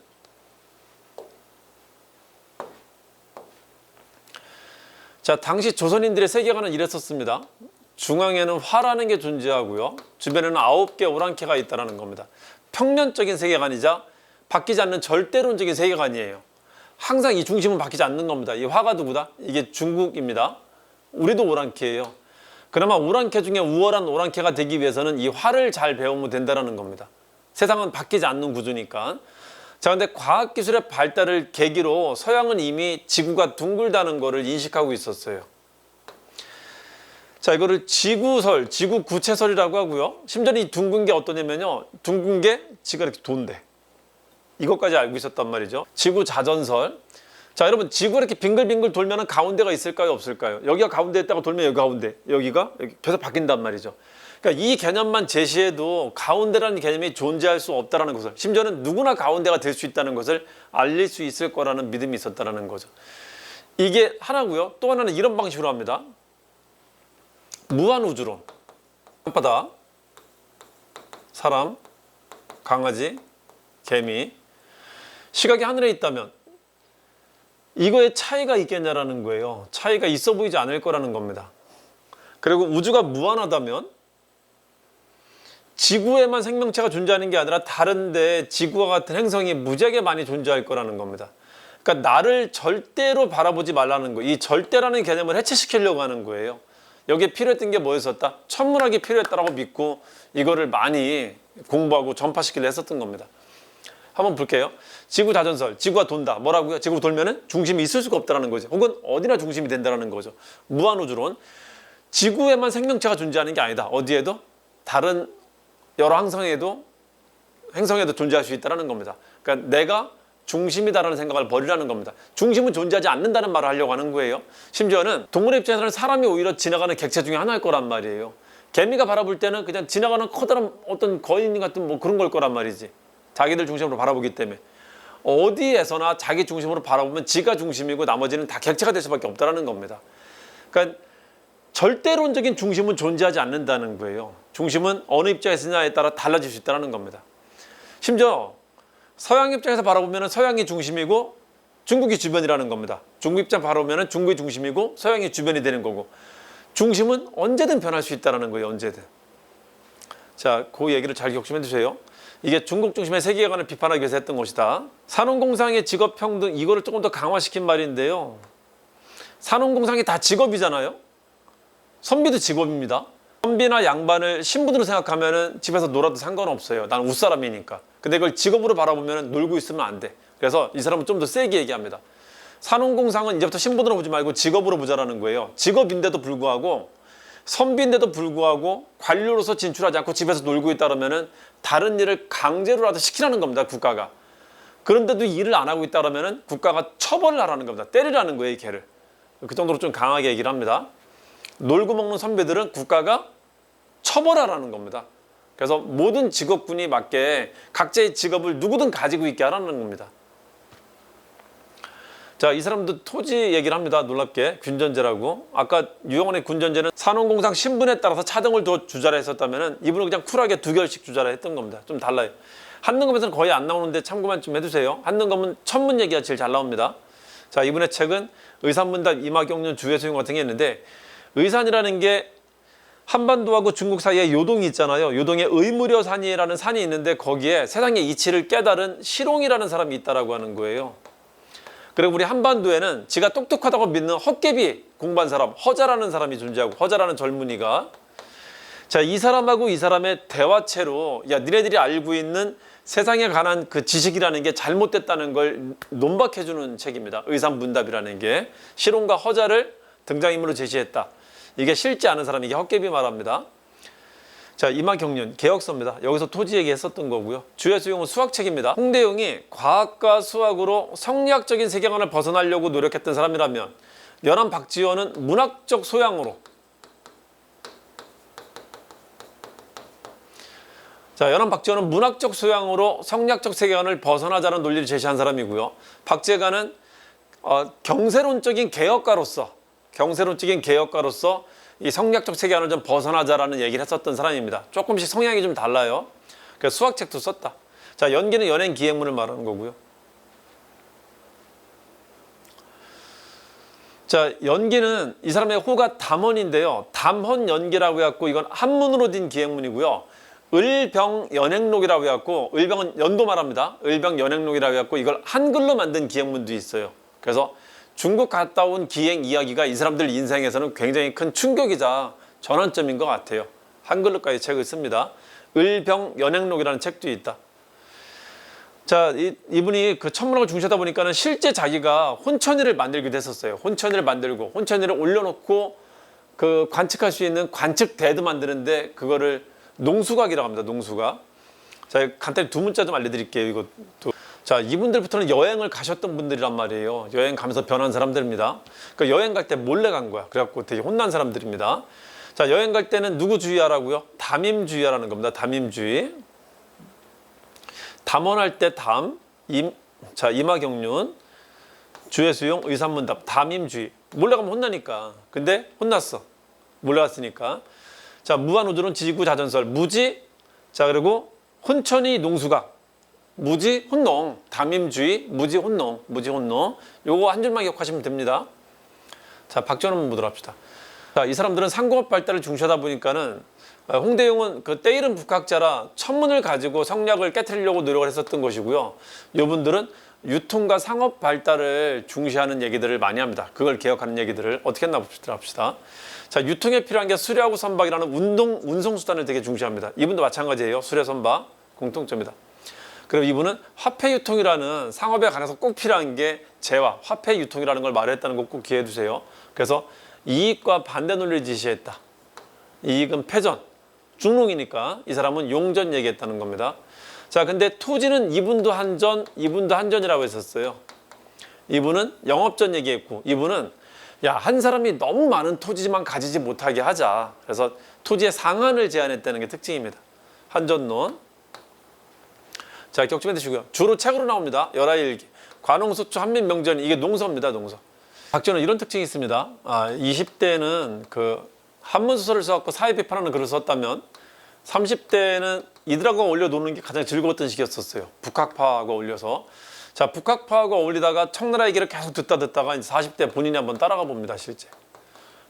자, 당시 조선인들의 세계관은 이랬었습니다. 중앙에는 화라는 게 존재하고요. 주변에는 9개 오랑캐가 있다는 겁니다. 평면적인 세계관이자 바뀌지 않는 절대론적인 세계관이에요. 항상 이 중심은 바뀌지 않는 겁니다. 이 화가 누구다? 이게 중국입니다. 우리도 오랑캐예요. 그나마 오랑캐 중에 우월한 오랑캐가 되기 위해서는 이 화를 잘 배우면 된다는 겁니다. 세상은 바뀌지 않는 구조니까. 자, 근데 과학기술의 발달을 계기로 서양은 이미 지구가 둥글다는 것을 인식하고 있었어요. 자, 이거를 지구설, 지구구체설이라고 하고요. 심지어 이 둥근 게 어떠냐면요. 둥근 게 지가 이렇게 돈대. 이것까지 알고 있었단 말이죠. 지구자전설. 자, 여러분, 지구가 이렇게 빙글빙글 돌면 가운데가 있을까요? 없을까요? 여기가 가운데 있다가 돌면 여기 가운데, 여기가 계속 바뀐단 말이죠. 그러니까 이 개념만 제시해도 가운데라는 개념이 존재할 수 없다는 것을, 심지어는 누구나 가운데가 될 수 있다는 것을 알릴 수 있을 거라는 믿음이 있었다는 거죠. 이게 하나고요. 또 하나는 이런 방식으로 합니다. 무한우주론. 땅바닥, 사람, 강아지, 개미. 시각이 하늘에 있다면 이거에 차이가 있겠냐라는 거예요. 차이가 있어 보이지 않을 거라는 겁니다. 그리고 우주가 무한하다면 지구에만 생명체가 존재하는 게 아니라 다른데 지구와 같은 행성이 무지하게 많이 존재할 거라는 겁니다. 그러니까 나를 절대로 바라보지 말라는 거. 이 절대라는 개념을 해체시키려고 하는 거예요. 여기에 필요했던 게 뭐였었다? 천문학이 필요했다라고 믿고 이거를 많이 공부하고 전파시키려 했었던 겁니다. 한번 볼게요. 지구 자전설, 지구가 돈다. 뭐라고요? 지구가 돌면은 중심이 있을 수가 없다는 거죠. 혹은 어디나 중심이 된다는 거죠. 무한우주론. 지구에만 생명체가 존재하는 게 아니다. 어디에도? 다른 여러 행성에도 존재할 수 있다는 겁니다. 그러니까 내가 중심이다라는 생각을 버리라는 겁니다. 중심은 존재하지 않는다는 말을 하려고 하는 거예요. 심지어는 동물의 입장에서는 사람이 오히려 지나가는 객체 중에 하나일 거란 말이에요. 개미가 바라볼 때는 그냥 지나가는 커다란 어떤 거인 같은 뭐 그런 걸 거란 말이지. 자기들 중심으로 바라보기 때문에. 어디에서나 자기 중심으로 바라보면 지가 중심이고 나머지는 다 객체가 될 수밖에 없다는 겁니다. 그러니까 절대론적인 중심은 존재하지 않는다는 거예요. 중심은 어느 입장에 있느냐에 따라 달라질 수 있다는 겁니다. 심지어 서양 입장에서 바라보면 서양이 중심이고 중국이 주변이라는 겁니다. 중국 입장 바라보면 중국이 중심이고 서양이 주변이 되는 거고, 중심은 언제든 변할 수 있다는 거예요. 언제든. 자, 그 얘기를 잘 기억해 주세요. 이게 중국 중심의 세계관을 비판하기 위해서 했던 것이다. 산업공상의 직업평등, 이거를 조금 더 강화시킨 말인데요. 산업공상이 다 직업이잖아요. 선비도 직업입니다. 선비나 양반을 신분으로 생각하면 집에서 놀아도 상관없어요. 나는 웃사람이니까. 근데 그걸 직업으로 바라보면 놀고 있으면 안 돼. 그래서 이 사람은 좀 더 세게 얘기합니다. 산업공상은 이제부터 신분으로 보지 말고 직업으로 보자라는 거예요. 직업인데도 불구하고, 선비인데도 불구하고 관료로서 진출하지 않고 집에서 놀고 있다면 다른 일을 강제로라도 시키라는 겁니다. 국가가. 그런데도 일을 안 하고 있다면 국가가 처벌을 하라는 겁니다. 때리라는 거예요. 걔를. 그 정도로 좀 강하게 얘기를 합니다. 놀고 먹는 선비들은 국가가 처벌하라는 겁니다. 그래서 모든 직업군이 맞게 각자의 직업을 누구든 가지고 있게 하라는 겁니다. 자, 이 사람도 토지 얘기를 합니다. 놀랍게. 균전제라고. 아까 유영원의 균전제는 산업공상 신분에 따라서 차등을 더 주자라 했었다면 이분은 그냥 쿨하게 2개월씩 주자라 했던 겁니다. 좀 달라요. 한능검에서는 거의 안 나오는데 참고만 좀 해두세요. 한능검은 천문 얘기가 제일 잘 나옵니다. 자, 이분의 책은 의산문답, 이마경륜, 주해수용 같은 게 있는데, 의산이라는 게 한반도하고 중국 사이에 요동이 있잖아요. 요동에 의무려산이라는 산이 있는데 거기에 세상의 이치를 깨달은 시롱이라는 사람이 있다라고 하는 거예요. 그리고 우리 한반도에는 지가 똑똑하다고 믿는 헛개비 공부한 사람, 허자라는 사람이 존재하고, 허자라는 젊은이가, 자, 이 사람하고 이 사람의 대화체로, 야, 니네들이 알고 있는 세상에 관한 그 지식이라는 게 잘못됐다는 걸 논박해주는 책입니다. 의산문답이라는 게 시롱과 허자를 등장인물로 제시했다. 이게 싫지 않은 사람이, 이게 헛개비 말합니다. 자, 이마경륜 개혁서입니다. 여기서 토지 얘기했었던 거고요. 주해수용은 수학책입니다. 홍대용이 과학과 수학으로 성리학적인 세계관을 벗어나려고 노력했던 사람이라면, 연암 박지원은 문학적 소양으로, 자, 연암 박지원은 문학적 소양으로 성리학적 세계관을 벗어나자는 논리를 제시한 사람이고요. 박재관은 경세론적인 개혁가로서 이 성리학적 세계관을 좀 벗어나자라는 얘기를 했었던 사람입니다. 조금씩 성향이 좀 달라요. 그래서 수학책도 썼다. 자, 연기는 연행 기행문을 말하는 거고요. 자, 연기는 이 사람의 호가 담헌인데요. 담헌연기라고 해갖고 이건 한문으로 된 기행문이고요. 을병연행록이라고 해갖고, 을병은 연도 말합니다. 을병연행록이라고 해갖고 이걸 한글로 만든 기행문도 있어요. 그래서 중국 갔다 온 기행 이야기가 이 사람들 인생에서는 굉장히 큰 충격이자 전환점인 것 같아요. 한글로까지 책을 씁니다. 을병연행록이라는 책도 있다. 자, 이분이 그 천문학을 중시하다 보니까는 실제 자기가 혼천이를 만들기도 했었어요. 혼천이를 만들고, 혼천이를 올려놓고 그 관측할 수 있는 관측대도 만드는데 그거를 농수각이라고 합니다. 농수각. 자, 간단히 두 문자 좀 알려드릴게요. 이것도. 자, 이분들부터는 여행을 가셨던 분들이란 말이에요. 여행 가면서 변한 사람들입니다. 그러니까 여행 갈 때 몰래 간 거야. 그래갖고 되게 혼난 사람들입니다. 자, 여행 갈 때는 누구 주의하라고요? 담임주의하라는 겁니다. 담임주의. 담원할 때 자, 이마경륜, 주해수용, 의산문답, 담임주의. 몰래 가면 혼나니까. 근데 혼났어. 몰래 갔으니까. 자, 무한우주론, 지지구, 자전설, 무지. 자, 그리고 혼천이, 농수각. 무지, 혼농, 담임주의, 무지, 혼농, 무지, 혼농. 요거 한 줄만 기억하시면 됩니다. 자, 박지원 한번 보도록 합시다. 자, 이 사람들은 상공업 발달을 중시하다 보니까는, 홍대용은 그 때이른 북학자라 천문을 가지고 성리학을 깨트리려고 노력을 했었던 것이고요. 요분들은 유통과 상업 발달을 중시하는 얘기들을 많이 합니다. 그걸 개혁하는 얘기들을 어떻게 했나 봅시다. 자, 유통에 필요한 게 수레하고 선박이라는 운송수단을 되게 중시합니다. 이분도 마찬가지예요. 수레, 선박, 공통점이다. 그리고 이분은 화폐 유통이라는 상업에 관해서 꼭 필요한 게 재화, 화폐 유통이라는 걸 말했다는 거 꼭 기억해 두세요. 그래서 이익과 반대 논리를 지시했다. 이익은 패전, 중농이니까 이 사람은 용전 얘기했다는 겁니다. 자, 근데 토지는 이분도 한전, 이분도 한전이라고 했었어요. 이분은 영업전 얘기했고, 이분은 야, 한 사람이 너무 많은 토지만 가지지 못하게 하자. 그래서 토지의 상한을 제한했다는 게 특징입니다. 한전론. 자, 격주면 되시고요. 주로 책으로 나옵니다. 열하일기, 관홍소초, 한민명전, 이게 농서입니다. 농서. 박지원은 이런 특징이 있습니다. 20대는 그 한문소설을 써갖고 사회 비판하는 글을 썼다면 30대는 이들하고 어울려 노는 게 가장 즐거웠던 시기였었어요. 북학파하고 어울려서. 자, 북학파하고 어울리다가 청나라 얘기를 계속 듣다가 이제 40대 본인이 한번 따라가 봅니다. 실제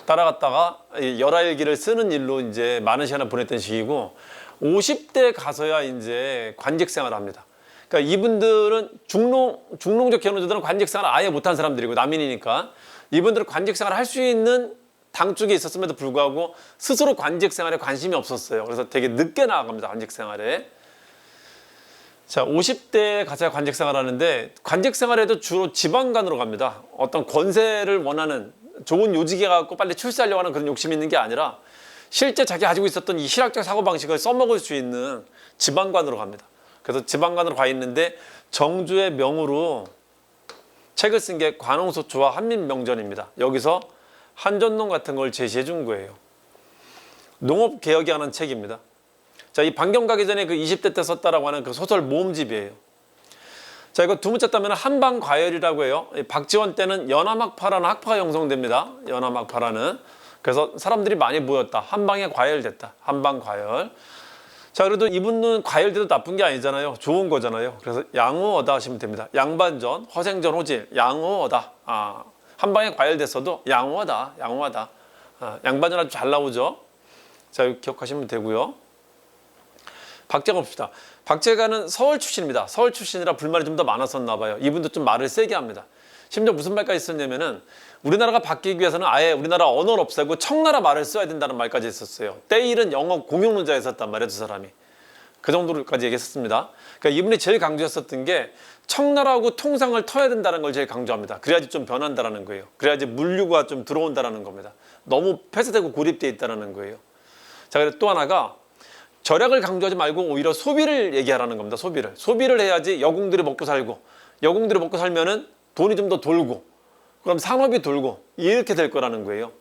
따라갔다가 열하일기를 쓰는 일로 이제 많은 시간을 보냈던 시기고, 50대 가서야 이제 관직 생활을 합니다. 그러니까 이분들은 중농적 견우조들은 관직 생활을 아예 못한 사람들이고, 남인이니까 이분들은 관직 생활을 할 수 있는 당 쪽에 있었음에도 불구하고 스스로 관직 생활에 관심이 없었어요. 그래서 되게 늦게 나아갑니다. 관직 생활에. 자, 50대에 가서야 관직 생활하는데, 관직 생활에도 주로 지방간으로 갑니다. 어떤 권세를 원하는, 좋은 요직에 가고 빨리 출세하려고 하는 그런 욕심이 있는 게 아니라 실제 자기 가지고 있었던 이 실학적 사고방식을 써먹을 수 있는 지방관으로 갑니다. 그래서 지방관으로 가 있는데 정주의 명으로 책을 쓴 게 관홍소초와 한민명전입니다. 여기서 한전농 같은 걸 제시해 준 거예요. 농업개혁에 관한 책입니다. 자, 이 반경 가기 전에 그 20대 때 썼다라고 하는 그 소설 모음집이에요. 자, 이거 두 문자 따면 한방과열이라고 해요. 박지원 때는 연암학파라는 학파가 형성됩니다. 연암학파라는. 그래서 사람들이 많이 모였다. 한방에 과열됐다. 한방과열. 자, 그래도 이분은 과열돼도 나쁜 게 아니잖아요. 좋은 거잖아요. 그래서 양호하다 하시면 됩니다. 양반전, 허생전, 호질, 양호하다. 한방에 과열됐어도 양호하다. 양호하다. 양반전 아주 잘 나오죠. 자, 이거 기억하시면 되고요. 박제가 봅시다. 박제가는 서울 출신입니다. 서울 출신이라 불만이 좀 더 많았었나 봐요. 이분도 좀 말을 세게 합니다. 심지어 무슨 말까지 썼냐면은 우리나라가 바뀌기 위해서는 아예 우리나라 언어를 없애고 청나라 말을 써야 된다는 말까지 했었어요. 때일은 영어 공용문자에 썼단 말이에요. 두 사람이. 그 정도로까지 얘기했었습니다. 그러니까 이분이 제일 강조했었던 게 청나라하고 통상을 터야 된다는 걸 제일 강조합니다. 그래야지 좀 변한다라는 거예요. 그래야지 물류가 좀 들어온다라는 겁니다. 너무 폐쇄되고 고립되어 있다는 거예요. 자, 그리고 또 하나가 절약을 강조하지 말고 오히려 소비를 얘기하라는 겁니다. 소비를 해야지 여공들이 먹고 살고, 여공들이 먹고 살면은 돈이 좀 더 돌고, 그럼 산업이 돌고 이렇게 될 거라는 거예요.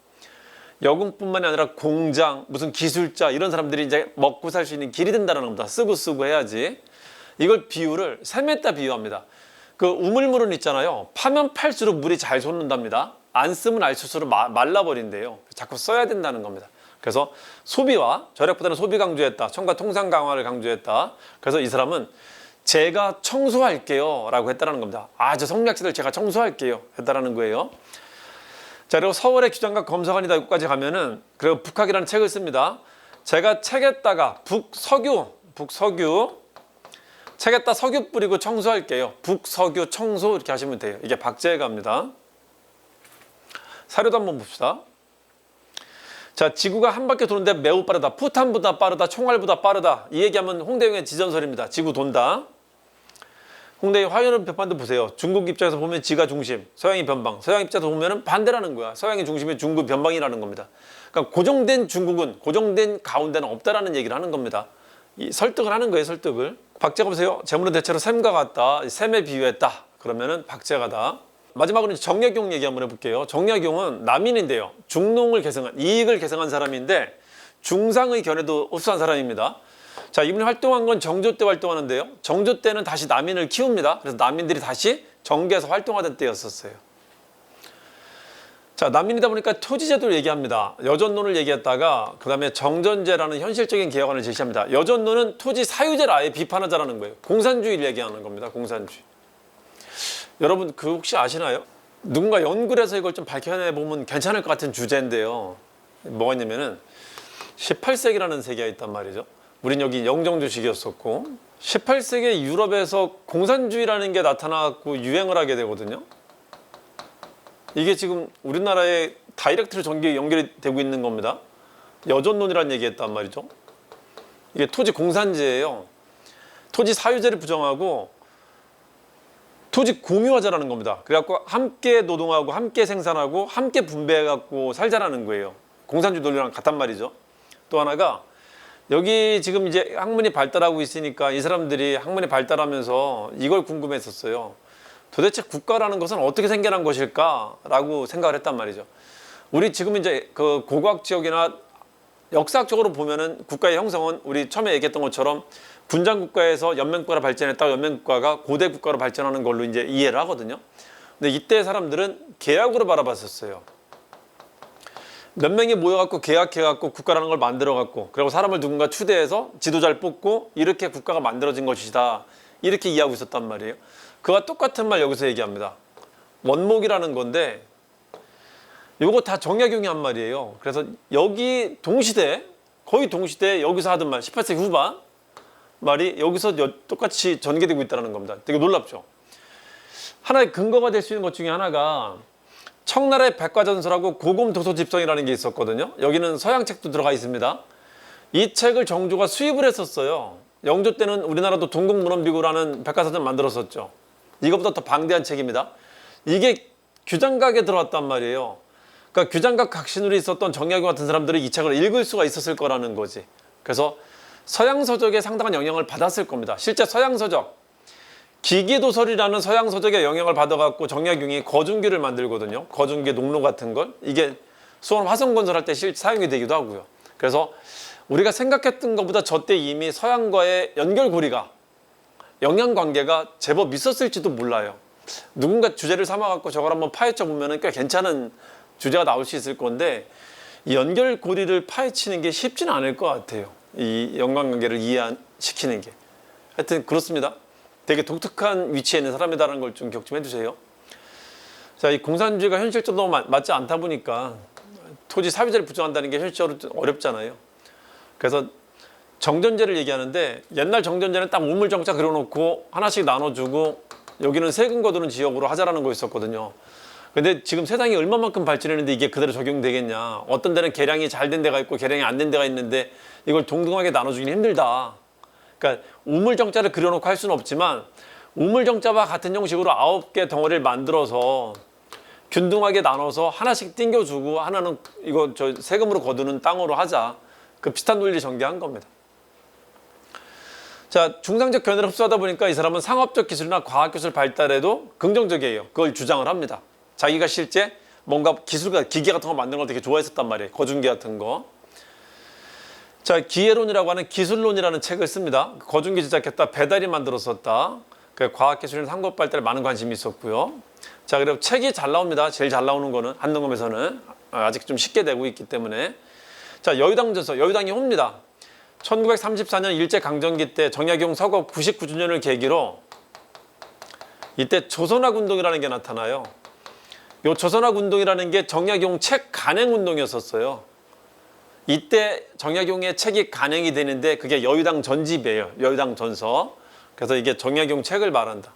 여공뿐만이 아니라 공장, 무슨 기술자 이런 사람들이 이제 먹고 살 수 있는 길이 된다는 겁니다. 쓰고 해야지. 이걸 비유를 샘에다 비유합니다. 그 우물물은 있잖아요. 파면 팔수록 물이 잘 솟는답니다. 안 쓰면 안 쓸수록 말라버린대요. 자꾸 써야 된다는 겁니다. 그래서 소비와 절약보다는 소비 강조했다. 청과 통상 강화를 강조했다. 그래서 이 사람은 제가 청소할게요 라고 했다는 겁니다. 저 성리학자들 제가 청소할게요 했다는 거예요. 자, 그리고 서울의 규장각 검사관이다 여기까지 가면은, 그리고 북학이라는 책을 씁니다. 제가 책에다가 북석유 책에다 석유 뿌리고 청소할게요. 북석유 청소 이렇게 하시면 돼요. 이게 박제가입니다. 사료도 한번 봅시다. 자, 지구가 한 바퀴 도는데 매우 빠르다. 푸탄보다 빠르다. 총알보다 빠르다. 이 얘기하면 홍대영의 지전설입니다. 지구 돈다. 홍대의 화요는 편판도 보세요. 중국 입장에서 보면 지가 중심, 서양이 변방. 서양 입장에서 보면 반대라는 거야. 서양이 중심이 중국 변방이라는 겁니다. 그러니까 고정된 중국은, 고정된 가운데는 없다라는 얘기를 하는 겁니다. 설득을 하는 거예요. 설득을. 박제가 보세요. 재물은 대체로 샘과 같다. 샘에 비유했다. 그러면은 박제가다. 마지막으로 정약용 얘기 한번 해볼게요. 정약용은 남인인데요. 중농을 계승한, 이익을 계승한 사람인데 중상의 견해도 흡수한 사람입니다. 자, 이분이 활동한 건 정조 때 활동하는데요. 정조 때는 다시 남인을 키웁니다. 그래서 남인들이 다시 정계에서 활동하던 때였었어요. 자, 남인이다 보니까 토지제도를 얘기합니다. 여전론을 얘기했다가 그 다음에 정전제라는 현실적인 개혁안을 제시합니다. 여전론은 토지 사유제를 아예 비판하자라는 거예요. 공산주의를 얘기하는 겁니다. 공산주의. 여러분 그 혹시 아시나요? 누군가 연구를 해서 이걸 좀 밝혀내보면 괜찮을 것 같은 주제인데요. 뭐가 있냐면은 18세기라는 세계가 있단 말이죠. 우린 여기 영정주식이었었고 18세기 유럽에서 공산주의라는 게 나타나고 유행을 하게 되거든요. 이게 지금 우리나라에 다이렉트로 연결이 되고 있는 겁니다. 여전론이라는 얘기했단 말이죠. 이게 토지 공산제예요. 토지 사유제를 부정하고 토지 공유하자라는 겁니다. 그래갖고 함께 노동하고 함께 생산하고 함께 분배해갖고 살자라는 거예요. 공산주의 논리랑 같단 말이죠. 또 하나가 여기 지금 이제 학문이 발달하고 있으니까 이 사람들이 학문이 발달하면서 이걸 궁금했었어요. 도대체 국가라는 것은 어떻게 생겨난 것일까라고 생각을 했단 말이죠. 우리 지금 이제 그 고고학 지역이나 역사학적으로 보면은 국가의 형성은 우리 처음에 얘기했던 것처럼 군장 국가에서 연맹 국가로 발전했다가 연맹 국가가 고대 국가로 발전하는 걸로 이제 이해를 하거든요. 근데 이때 사람들은 계약으로 바라봤었어요. 몇 명이 모여갖고 계약해갖고 국가라는 걸 만들어갖고 그리고 사람을 누군가 추대해서 지도자를 뽑고 이렇게 국가가 만들어진 것이다. 이렇게 이해하고 있었단 말이에요. 그와 똑같은 말 여기서 얘기합니다. 원목이라는 건데 요거 다 정약용이 한 말이에요. 그래서 여기 동시대 거의 동시대 여기서 하던 말 18세기 후반 말이 여기서 똑같이 전개되고 있다는 겁니다. 되게 놀랍죠. 하나의 근거가 될 수 있는 것 중에 하나가 청나라의 백과전서라고 고금 도서 집성이라는 게 있었거든요. 여기는 서양 책도 들어가 있습니다. 이 책을 정조가 수입을 했었어요. 영조 때는 우리나라도 동국문헌비고라는 백과사전 만들었었죠. 이것보다 더 방대한 책입니다. 이게 규장각에 들어왔단 말이에요. 그러니까 규장각 각신으로 있었던 정약용 같은 사람들이 이 책을 읽을 수가 있었을 거라는 거지. 그래서 서양 서적에 상당한 영향을 받았을 겁니다. 실제 서양 서적, 기계도설이라는 서양 서적의 영향을 받아갖고 정약용이 거중기를 만들거든요. 거중기 농로 같은 걸. 이게 수원 화성건설할 때 사용이 되기도 하고요. 그래서 우리가 생각했던 것보다 저때 이미 서양과의 연결고리가 영향관계가 제법 있었을지도 몰라요. 누군가 주제를 삼아갖고 저걸 한번 파헤쳐 보면 꽤 괜찮은 주제가 나올 수 있을 건데 이 연결고리를 파헤치는 게 쉽지는 않을 것 같아요. 이 연관관계를 이해시키는 게. 하여튼 그렇습니다. 되게 독특한 위치에 있는 사람이다라는 걸 좀 기억 좀 해주세요. 자, 이 공산주의가 현실적으로 맞지 않다 보니까 토지 사유제를 부정한다는 게 현실적으로 좀 어렵잖아요. 그래서 정전제를 얘기하는데 옛날 정전제는 딱 우물정자 그려놓고 하나씩 나눠주고 여기는 세금 거두는 지역으로 하자라는 거였었거든요. 근데 지금 세상이 얼마만큼 발전했는데 이게 그대로 적용되겠냐. 어떤 데는 계량이 잘 된 데가 있고 계량이 안 된 데가 있는데 이걸 동등하게 나눠주기는 힘들다. 그러니까 우물정자를 그려놓고 할 수는 없지만 우물정자와 같은 형식으로 9개 덩어리를 만들어서 균등하게 나눠서 하나씩 띵겨주고 하나는 이거 저 세금으로 거두는 땅으로 하자. 그 비슷한 논리 전개한 겁니다. 자, 중상적 견해를 흡수하다 보니까 이 사람은 상업적 기술이나 과학기술 발달에도 긍정적이에요. 그걸 주장을 합니다. 자기가 실제 뭔가 기술과 기계 같은 거 만드는 걸 되게 좋아했었단 말이에요. 거중기 같은 거. 자, 기예론이라고 하는 기술론이라는 책을 씁니다. 거중기 제작했다, 배달이 만들었었다. 그 과학기술이나 상업 발달에 많은 관심이 있었고요. 자, 그리고 책이 잘 나옵니다. 제일 잘 나오는 거는 한능검에서는 아직 좀 쉽게 되고 있기 때문에. 자, 여의당전서, 여의당이 옵니다. 1934년 일제강점기 때 정약용 서거 99주년을 계기로 이때 조선학운동이라는 게 나타나요. 요 조선학운동이라는 게 정약용 책 간행운동이었었어요. 이때 정약용의 책이 간행이 되는데 그게 여의당 전집이에요. 여의당 전서. 그래서 이게 정약용 책을 말한다.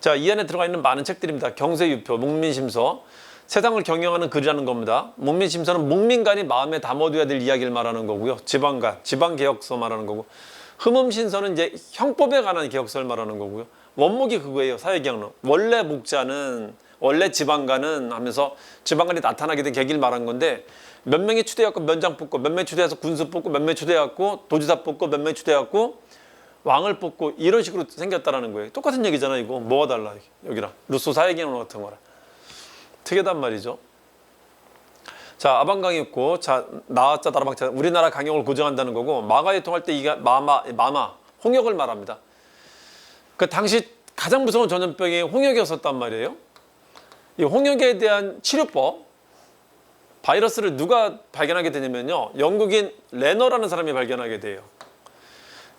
자, 이 안에 들어가 있는 많은 책들입니다. 경세유표, 목민심서, 세상을 경영하는 글이라는 겁니다. 목민심서는 목민간이 마음에 담아둬야 될 이야기를 말하는 거고요. 지방간, 지방개혁서 말하는 거고, 흠음신서는 이제 형법에 관한 개혁서를 말하는 거고요. 원목이 그거예요. 사회개혁론. 원래 목자는, 원래 지방간은 하면서 지방간이 나타나게 된 계기를 말한 건데 몇 명이 추대해갖고 면장 뽑고, 몇 명이 추대해서 군수 뽑고, 몇 명이 추대해갖고 도지사 뽑고, 몇 명이 추대해갖고 왕을 뽑고 이런 식으로 생겼다라는 거예요. 똑같은 얘기잖아 이거. 뭐가 달라 여기랑. 루소 사회개혁론 같은 거랑. 특이하단 말이죠. 자, 아방강이 있고, 자, 나아자 다라방자, 우리나라 강역을 고정한다는 거고, 마가에 통할 때 이가 마마, 홍역을 말합니다. 그 당시 가장 무서운 전염병이 홍역이었었단 말이에요. 이 홍역에 대한 치료법, 바이러스를 누가 발견하게 되냐면요, 영국인 레너라는 사람이 발견하게 돼요.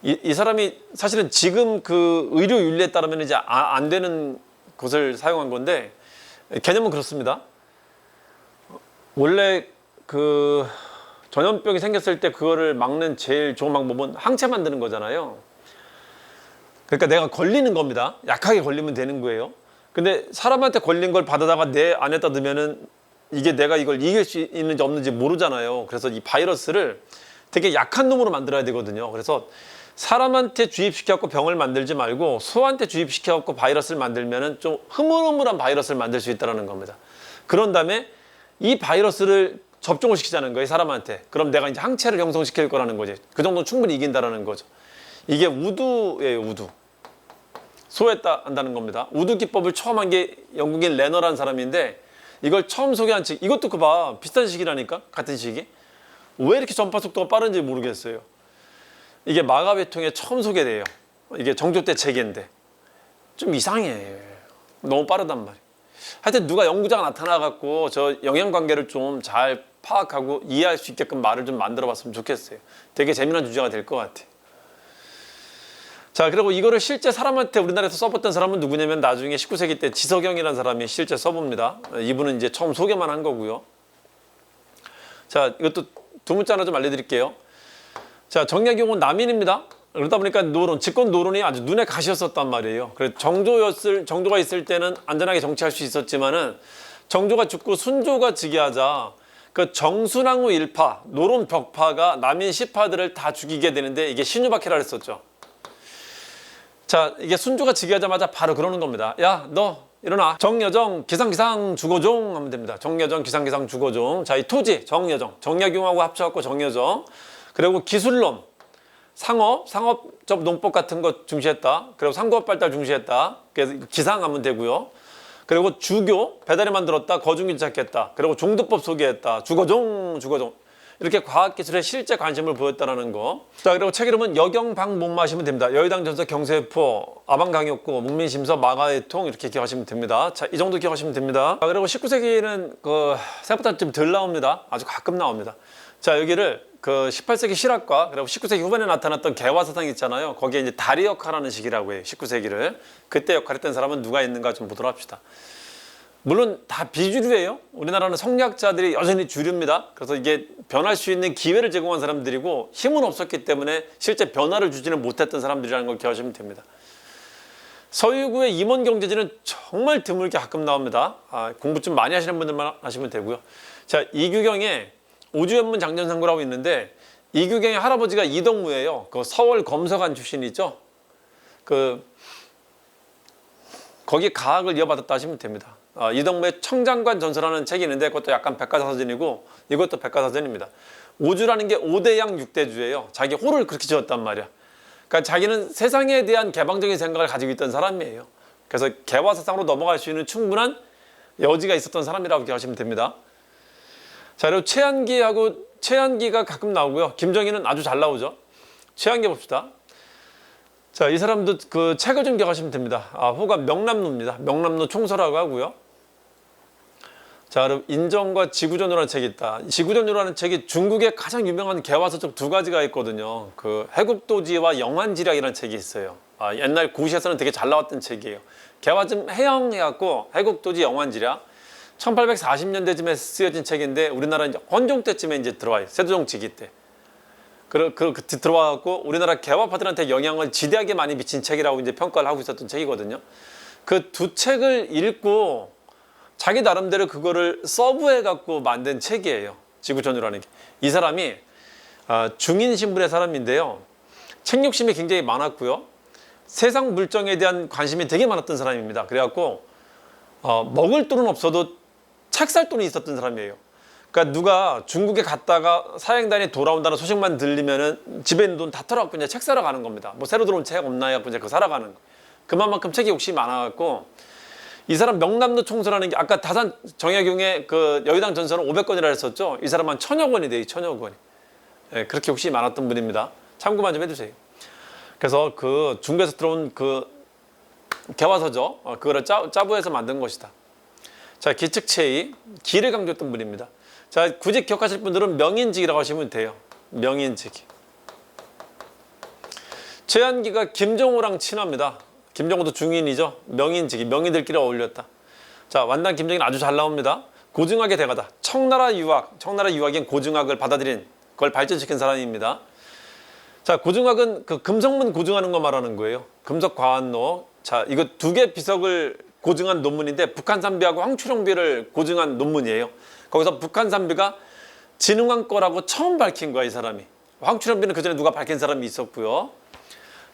이 사람이 사실은 지금 그 의료 윤리에 따르면 이제 안 되는 것을 사용한 건데, 개념은 그렇습니다. 원래 그 전염병이 생겼을 때 그거를 막는 제일 좋은 방법은 항체 만드는 거잖아요. 그러니까 내가 걸리는 겁니다. 약하게 걸리면 되는 거예요. 근데 사람한테 걸린 걸 받아다가 내 안에다 넣으면은 이게 내가 이걸 이길 수 있는지 없는지 모르잖아요. 그래서 이 바이러스를 되게 약한 놈으로 만들어야 되거든요. 그래서 사람한테 주입시켜갖고 병을 만들지 말고 소한테 주입시켜갖고 바이러스를 만들면은 좀 흐물흐물한 바이러스를 만들 수 있다는 겁니다. 그런 다음에 이 바이러스를 접종을 시키자는 거예요, 사람한테. 그럼 내가 이제 항체를 형성시킬 거라는 거지. 그 정도는 충분히 이긴다라는 거죠. 이게 우두예요, 우두. 소했다 한다는 겁니다. 우두 기법을 처음 한 게 영국인 레너라는 사람인데 이걸 처음 소개한 책, 이것도 그 봐. 비슷한 시기라니까, 같은 시기. 왜 이렇게 전파 속도가 빠른지 모르겠어요. 이게 마가베통에 처음 소개돼요. 이게 정조 때 책인데 좀 이상해. 너무 빠르단 말이에요. 하여튼 누가 연구자가 나타나갖고 저 영향관계를 좀 잘 파악하고 이해할 수 있게끔 말을 좀 만들어봤으면 좋겠어요. 되게 재미난 주제가 될 것 같아요. 자, 그리고 이거를 실제 사람한테 우리나라에서 써봤던 사람은 누구냐면 나중에 19세기 때 지석영이라는 사람이 실제 써봅니다. 이분은 이제 처음 소개만 한 거고요. 자, 이것도 두 문자 하나 좀 알려드릴게요. 자, 정약용은 남인입니다. 그러다 보니까 집권 노론이 아주 눈에 가시였었단 말이에요. 그래서 정조가 있을 때는 안전하게 정치할 수 있었지만은 정조가 죽고 순조가 즉위하자 그 정순왕후 일파, 노론 벽파가 남인 시파들을 다 죽이게 되는데 이게 신유박해라 했었죠. 자, 이게 순조가 즉위하자마자 바로 그러는 겁니다. 야, 너 일어나. 정여정 기상기상 주거종 하면 됩니다. 정여정 기상기상 주거종. 자, 이 토지 정여정, 정약용하고 합쳐갖고 정여정. 그리고 기술론, 상업적 농법 같은 거 중시했다. 그리고 상고업 발달 중시했다. 그래서 기상하면 되고요. 그리고 주교, 배달이 만들었다. 거중기 찾겠다. 그리고 종도법 소개했다. 주거종. 이렇게 과학기술에 실제 관심을 보였다는 거. 자, 그리고 책 이름은 여경방목마 하시면 됩니다. 여의당 전서 경세포, 아방강역고, 문민심서, 마가의통 이렇게 기억하시면 됩니다. 자, 이 정도 기억하시면 됩니다. 자, 그리고 19세기는 생각보다 좀 덜 나옵니다. 아주 가끔 나옵니다. 자, 여기를 18세기 실학과 그리고 19세기 후반에 나타났던 개화사상 있잖아요. 거기에 이제 다리 역할하는 시기라고 해요. 19세기를. 그때 역할했던 사람은 누가 있는가 좀 보도록 합시다. 물론 다 비주류예요. 우리나라는 성리학자들이 여전히 주류입니다. 그래서 이게 변할 수 있는 기회를 제공한 사람들이고 힘은 없었기 때문에 실제 변화를 주지는 못했던 사람들이라는 걸 기억하시면 됩니다. 서유구의 임원경제지는 정말 드물게 가끔 나옵니다. 공부 좀 많이 하시는 분들만 하시면 되고요. 자, 이규경의 우주연문 장전상고라고 있는데 이규경의 할아버지가 이덕무예요. 그 서울 검서관 출신이죠. 거기 가학을 이어받았다 하시면 됩니다. 이덕무의 청장관 전서라는 책이 있는데 그것도 약간 백과사전이고 이것도 백과사전입니다. 우주라는 게 5대양 6대주예요. 자기 호를 그렇게 지었단 말이야. 그러니까 자기는 세상에 대한 개방적인 생각을 가지고 있던 사람이에요. 그래서 개화사상으로 넘어갈 수 있는 충분한 여지가 있었던 사람이라고 기억하시면 됩니다. 자, 그리고 최한기가 가끔 나오고요. 김정희는 아주 잘 나오죠. 최한기 봅시다. 자, 이 사람도 그 책을 좀 기억하시면 됩니다. 호가 명남로입니다. 명남로 총서라고 하고요. 자, 그럼 인정과 지구전요라는 책이 있다. 지구전요라는 책이 중국의 가장 유명한 개화서적 두 가지가 있거든요. 해국도지와 영환지략이라는 책이 있어요. 옛날 고시에서는 되게 잘 나왔던 책이에요. 개화 좀 해영해갖고 해국도지 영환지략. 1840년대쯤에 쓰여진 책인데 우리나라 이제 헌종 때쯤에 이제 들어와요. 세조정 즉위 때. 그때 들어와갖고 우리나라 개화파들한테 영향을 지대하게 많이 미친 책이라고 이제 평가를 하고 있었던 책이거든요. 그 두 책을 읽고 자기 나름대로 그거를 서브해갖고 만든 책이에요. 지구전요라는 게. 이 사람이 중인 신분의 사람인데요. 책 욕심이 굉장히 많았고요. 세상 물정에 대한 관심이 되게 많았던 사람입니다. 그래갖고 먹을 돈은 없어도 책 살 돈이 있었던 사람이에요. 그러니까 누가 중국에 갔다가 사행단이 돌아온다는 소식만 들리면은 집에 있는 돈 다 털어갖고 이제 책 사러 가는 겁니다. 뭐 새로 들어온 책 없나 해갖고 이제 그거 사러 가는 거. 그만큼 책에 욕심이 많아갖고 이 사람 명남로 총서라는 게 아까 다산 정약용의 여의당 전서는 500권이라 했었죠. 이 사람은 1000여 권이 돼요. 1000여 권이. 예, 그렇게 욕심이 많았던 분입니다. 참고만 좀 해주세요. 그래서 중국에서 들어온 개화서죠. 그거를 짜부해서 만든 것이다. 자, 기측체의 기를 강조했던 분입니다. 자, 굳이 기억하실 분들은 명인직이라고 하시면 돼요. 명인직이. 최한기가 김정호랑 친합니다. 김정호도 중인이죠. 명인직이 명인들끼리 어울렸다. 자, 완단 김정희는 아주 잘 나옵니다. 고증학의 대가다. 청나라 유학인 고증학을 받아들인 그걸 발전시킨 사람입니다. 자, 고증학은 금성문 고증하는 거 말하는 거예요. 금석과한로. 자, 이거 두 개 비석을 고증한 논문인데 북한산비하고 황추령비를 고증한 논문이에요. 거기서 북한산비가 진흥왕 거라고 처음 밝힌 거야, 이 사람이. 황추령비는 그 전에 누가 밝힌 사람이 있었고요.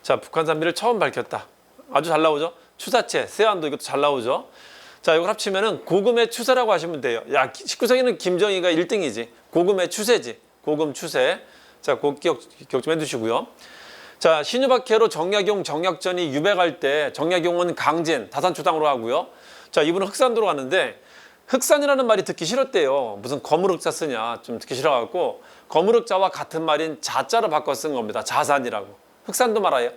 자, 북한산비를 처음 밝혔다. 아주 잘 나오죠. 추사체, 세안도 이것도 잘 나오죠. 자, 이걸 합치면은 고금의 추세라고 하시면 돼요. 야, 19세기는 김정희가 1등이지. 고금의 추세지. 고금 추세. 자, 그 기억 좀 해두시고요. 자, 신유박해로 정약용, 정약전이 유배갈 때 정약용은 강진, 다산초당으로 하고요. 자, 이분은 흑산도로 갔는데 흑산이라는 말이 듣기 싫었대요. 무슨 검으로 흑사 쓰냐 좀 듣기 싫어갖고 거무륵자와 같은 말인 자자를 바꿔 쓴 겁니다. 자산이라고. 흑산도 말아요.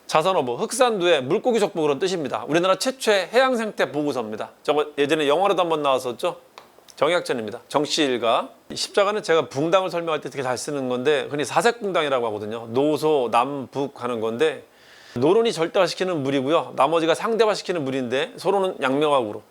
자선어부, 흑산도의 물고기 족보 그런 뜻입니다. 우리나라 최초의 해양생태 보고서입니다. 저거 예전에 영화로도 한번 나왔었죠. 정약전입니다. 정씨일가. 십자가는 제가 붕당을 설명할 때 되게 잘 쓰는 건데 흔히 사색붕당이라고 하거든요. 노소, 남북 하는 건데 노론이 절대화시키는 물이고요. 나머지가 상대화시키는 물인데 서로는 양명학으로.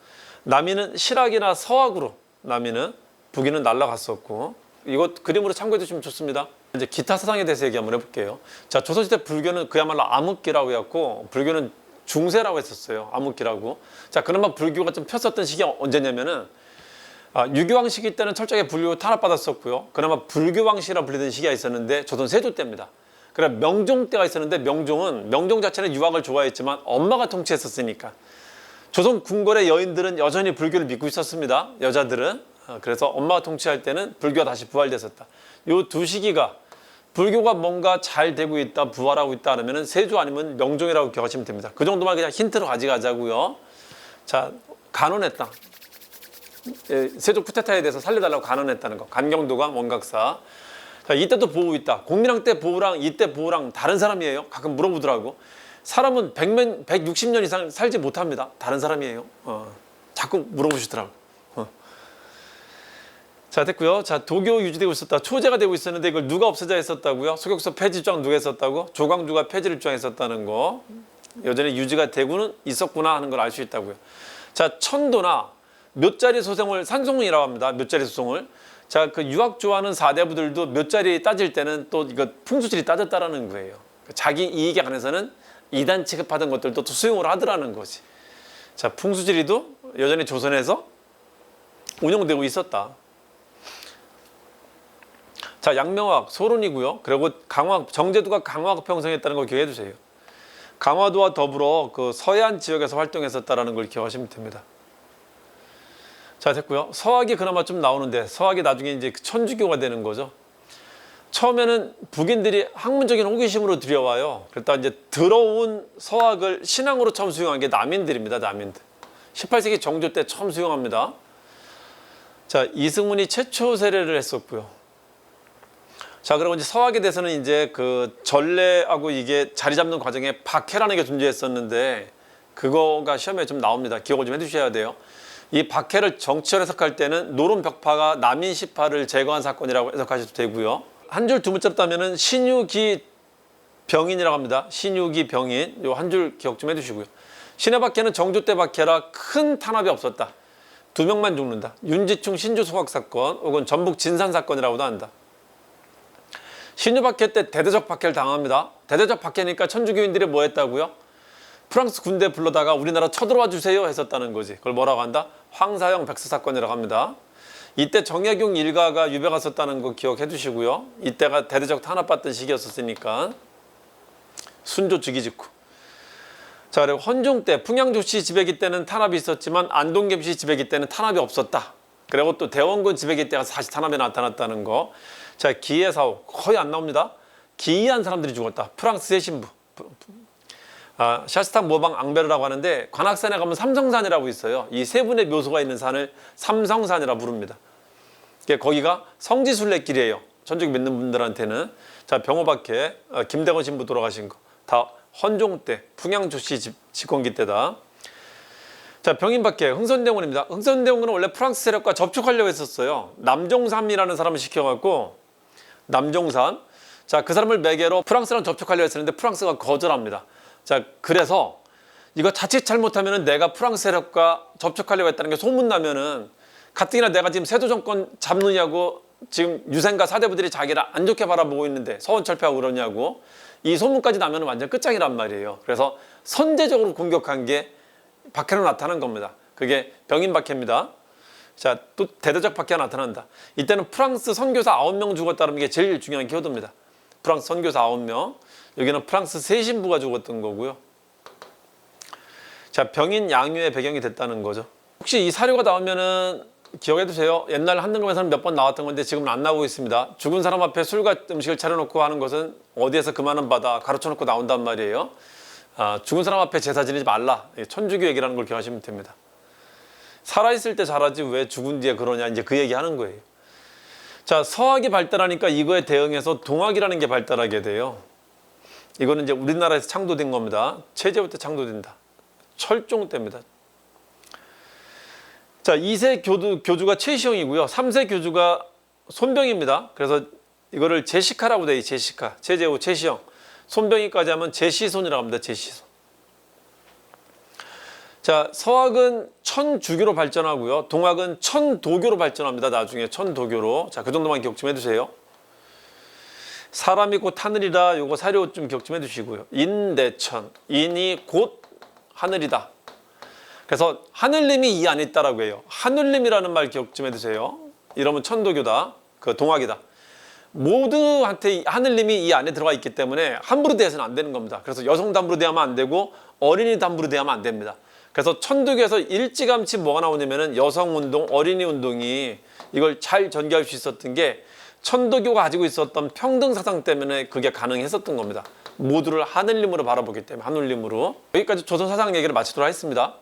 남이는 실학이나 서학으로 남이는 북이는 날아갔었고 이것 그림으로 참고해 주시면 좋습니다. 이제 기타 사상에 대해서 얘기 한번 해볼게요. 자, 조선시대 불교는 그야말로 암흑기라고 했고 불교는 중세라고 했었어요. 암흑기라고. 자, 그나마 불교가 좀 폈었던 시기가 언제냐면은 유교왕 시기 때는 철저하게 불교 탄압받았었고요. 그나마 불교왕시라 불리던 시기가 있었는데 조선 세조 때입니다. 그래 명종 때가 있었는데 명종 자체는 유학을 좋아했지만 엄마가 통치했었으니까 조선 궁궐의 여인들은 여전히 불교를 믿고 있었습니다. 여자들은. 그래서 엄마가 통치할 때는 불교가 다시 부활됐었다. 이 두 시기가 불교가 뭔가 잘 되고 있다, 부활하고 있다 하면 세조 아니면 명종이라고 기억하시면 됩니다. 그 정도만 그냥 힌트로 가져가자고요. 자, 간언했다. 세조 쿠데타에 대해서 살려달라고 간언했다는 거. 간경도가 원각사. 자, 이때도 보호 있다. 공민왕 때 보호랑 이때 보호랑 다른 사람이에요. 가끔 물어보더라고. 사람은 160년 이상 살지 못합니다. 다른 사람이에요. 자꾸 물어보시더라고. 자, 됐고요. 자, 도교 유지되고 있었다. 초제가 되고 있었는데 이걸 누가 없애자 했었다고요? 소격서 폐지 주장 누가 했었다고? 조광조가 폐지를 주장했었다는 거. 여전히 유지가 되고는 있었구나 하는 걸 알 수 있다고요. 자, 천도나 묘자리 소송을 산송이라고 합니다. 묘자리 소송을. 자, 그 유학 좋아하는 사대부들도 묘자리 따질 때는 또 이거 풍수지리 따졌다라는 거예요. 자기 이익에 관해서는 이단 취급하던 것들도 또 수용을 하더라는 거지. 자, 풍수지리도 여전히 조선에서 운영되고 있었다. 자, 양명학 소론이고요. 그리고 강화 정제도가 강화학 형성했다는 걸 기억해 주세요. 강화도와 더불어 그 서해안 지역에서 활동했었다라는 걸 기억하시면 됩니다. 자, 됐고요. 서학이 그나마 좀 나오는데 서학이 나중에 이제 천주교가 되는 거죠. 처음에는 북인들이 학문적인 호기심으로 들여와요. 그랬다 이제 들어온 서학을 신앙으로 처음 수용한 게 남인들입니다. 남인들. 18세기 정조 때 처음 수용합니다. 자, 이승훈이 최초 세례를 했었고요. 자, 그리고 이제 서학에 대해서는 이제 그 전례하고 이게 자리 잡는 과정에 박해라는 게 존재했었는데 그거가 시험에 좀 나옵니다. 기억을 좀 해주셔야 돼요. 이 박해를 정치적으로 해석할 때는 노론 벽파가 남인 시파를 제거한 사건이라고 해석하셔도 되고요. 한 줄 두 문자로 따면은 신유기 병인이라고 합니다. 신유기 병인. 요 한 줄 기억 좀 해주시고요. 신해 박해는 정조 때 박해라 큰 탄압이 없었다. 2명만 죽는다. 윤지충 신주 소각 사건 혹은 전북 진산 사건이라고도 한다. 신유 박해 때 대대적 박해를 당합니다. 대대적 박해니까 천주교인들이 뭐 했다고요? 프랑스 군대 불러다가 우리나라 쳐들어와 주세요 했었다는 거지. 그걸 뭐라고 한다? 황사형 백서 사건이라고 합니다. 이때 정약용 일가가 유배 갔었다는 거 기억해 두시고요. 이때가 대대적 탄압받던 시기였었으니까 순조 즉위 직후. 자, 그리고 헌종 때 풍양조씨 지배기 때는 탄압이 있었지만 안동겸씨 지배기 때는 탄압이 없었다. 그리고 또 대원군 지배기 때가 다시 탄압이 나타났다는 거. 자, 기의 사후 거의 안 나옵니다. 기이한 사람들이 죽었다. 프랑스의 신부. 샤스탕 모방 앙베르라고 하는데 관악산에 가면 삼성산이라고 있어요. 이 세 분의 묘소가 있는 산을 삼성산이라 부릅니다. 거기가 성지순례길이에요. 천주교 믿는 분들한테는. 자, 병호박해 김대건 신부 돌아가신 거 다 헌종 때 풍양조씨 집권기 때다. 자, 병인박해 흥선대원입니다. 흥선대원은 원래 프랑스 세력과 접촉하려고 했었어요. 남종삼이라는 사람을 시켜갖고 남종삼. 자, 그 사람을 매개로 프랑스랑 접촉하려고 했었는데 프랑스가 거절합니다. 자, 그래서 이거 자칫 잘못하면은 내가 프랑스 세력과 접촉하려고 했다는 게 소문나면은 가뜩이나 내가 지금 세조 정권 잡느냐고 지금 유생가 사대부들이 자기를 안 좋게 바라보고 있는데 서원철폐하고 그러냐고 이 소문까지 나면 완전 끝장이란 말이에요. 그래서 선제적으로 공격한 게 박해로 나타난 겁니다. 그게 병인박해입니다. 자, 또 대대적 박해가 나타난다. 이때는 프랑스 선교사 9명 죽었다는 게 제일 중요한 키워드입니다. 프랑스 선교사 9명. 여기는 프랑스 세 신부가 죽었던 거고요. 자, 병인 양유의 배경이 됐다는 거죠. 혹시 이 사료가 나오면은 기억해 두세요. 옛날 한등검에서는 몇 번 나왔던 건데 지금은 안 나오고 있습니다. 죽은 사람 앞에 술과 음식을 차려놓고 하는 것은 어디에서 그만은 받아 가르쳐놓고 나온단 말이에요. 죽은 사람 앞에 제사 지내지 말라. 천주교 얘기라는 걸 기억하시면 됩니다. 살아있을 때 잘하지 왜 죽은 뒤에 그러냐 이제 그 얘기 하는 거예요. 자, 서학이 발달하니까 이거에 대응해서 동학이라는 게 발달하게 돼요. 이거는 이제 우리나라에서 창조된 겁니다. 체제부터 창조된다. 철종 때입니다. 자, 2세 교주가 최시영이고요. 3세 교주가 손병입니다. 그래서 이거를 제시카라고 돼요. 제시카. 체제후 최시영. 손병이까지 하면 제시손이라고 합니다. 제시손. 자, 서학은 천주교로 발전하고요. 동학은 천도교로 발전합니다. 나중에 천도교로. 자, 그 정도만 기억 좀 해두세요. 사람이 곧 하늘이다. 요거 사료 좀 기억 좀 해두시고요. 인대천. 인이 곧 하늘이다. 그래서 하늘님이 이 안에 있다라고 해요. 하늘님이라는 말 기억 좀 해두세요. 이러면 천도교다. 그 동학이다. 모두한테 하늘님이 이 안에 들어가 있기 때문에 함부로 대해서는 안 되는 겁니다. 그래서 여성도 함부로 대하면 안 되고 어린이도 함부로 대하면 안 됩니다. 그래서 천도교에서 일찌감치 뭐가 나오냐면은 여성운동, 어린이운동이 이걸 잘 전개할 수 있었던 게 천도교가 가지고 있었던 평등사상 때문에 그게 가능했었던 겁니다. 모두를 하늘님으로 바라보기 때문에 하늘님으로. 여기까지 조선사상 얘기를 마치도록 하겠습니다.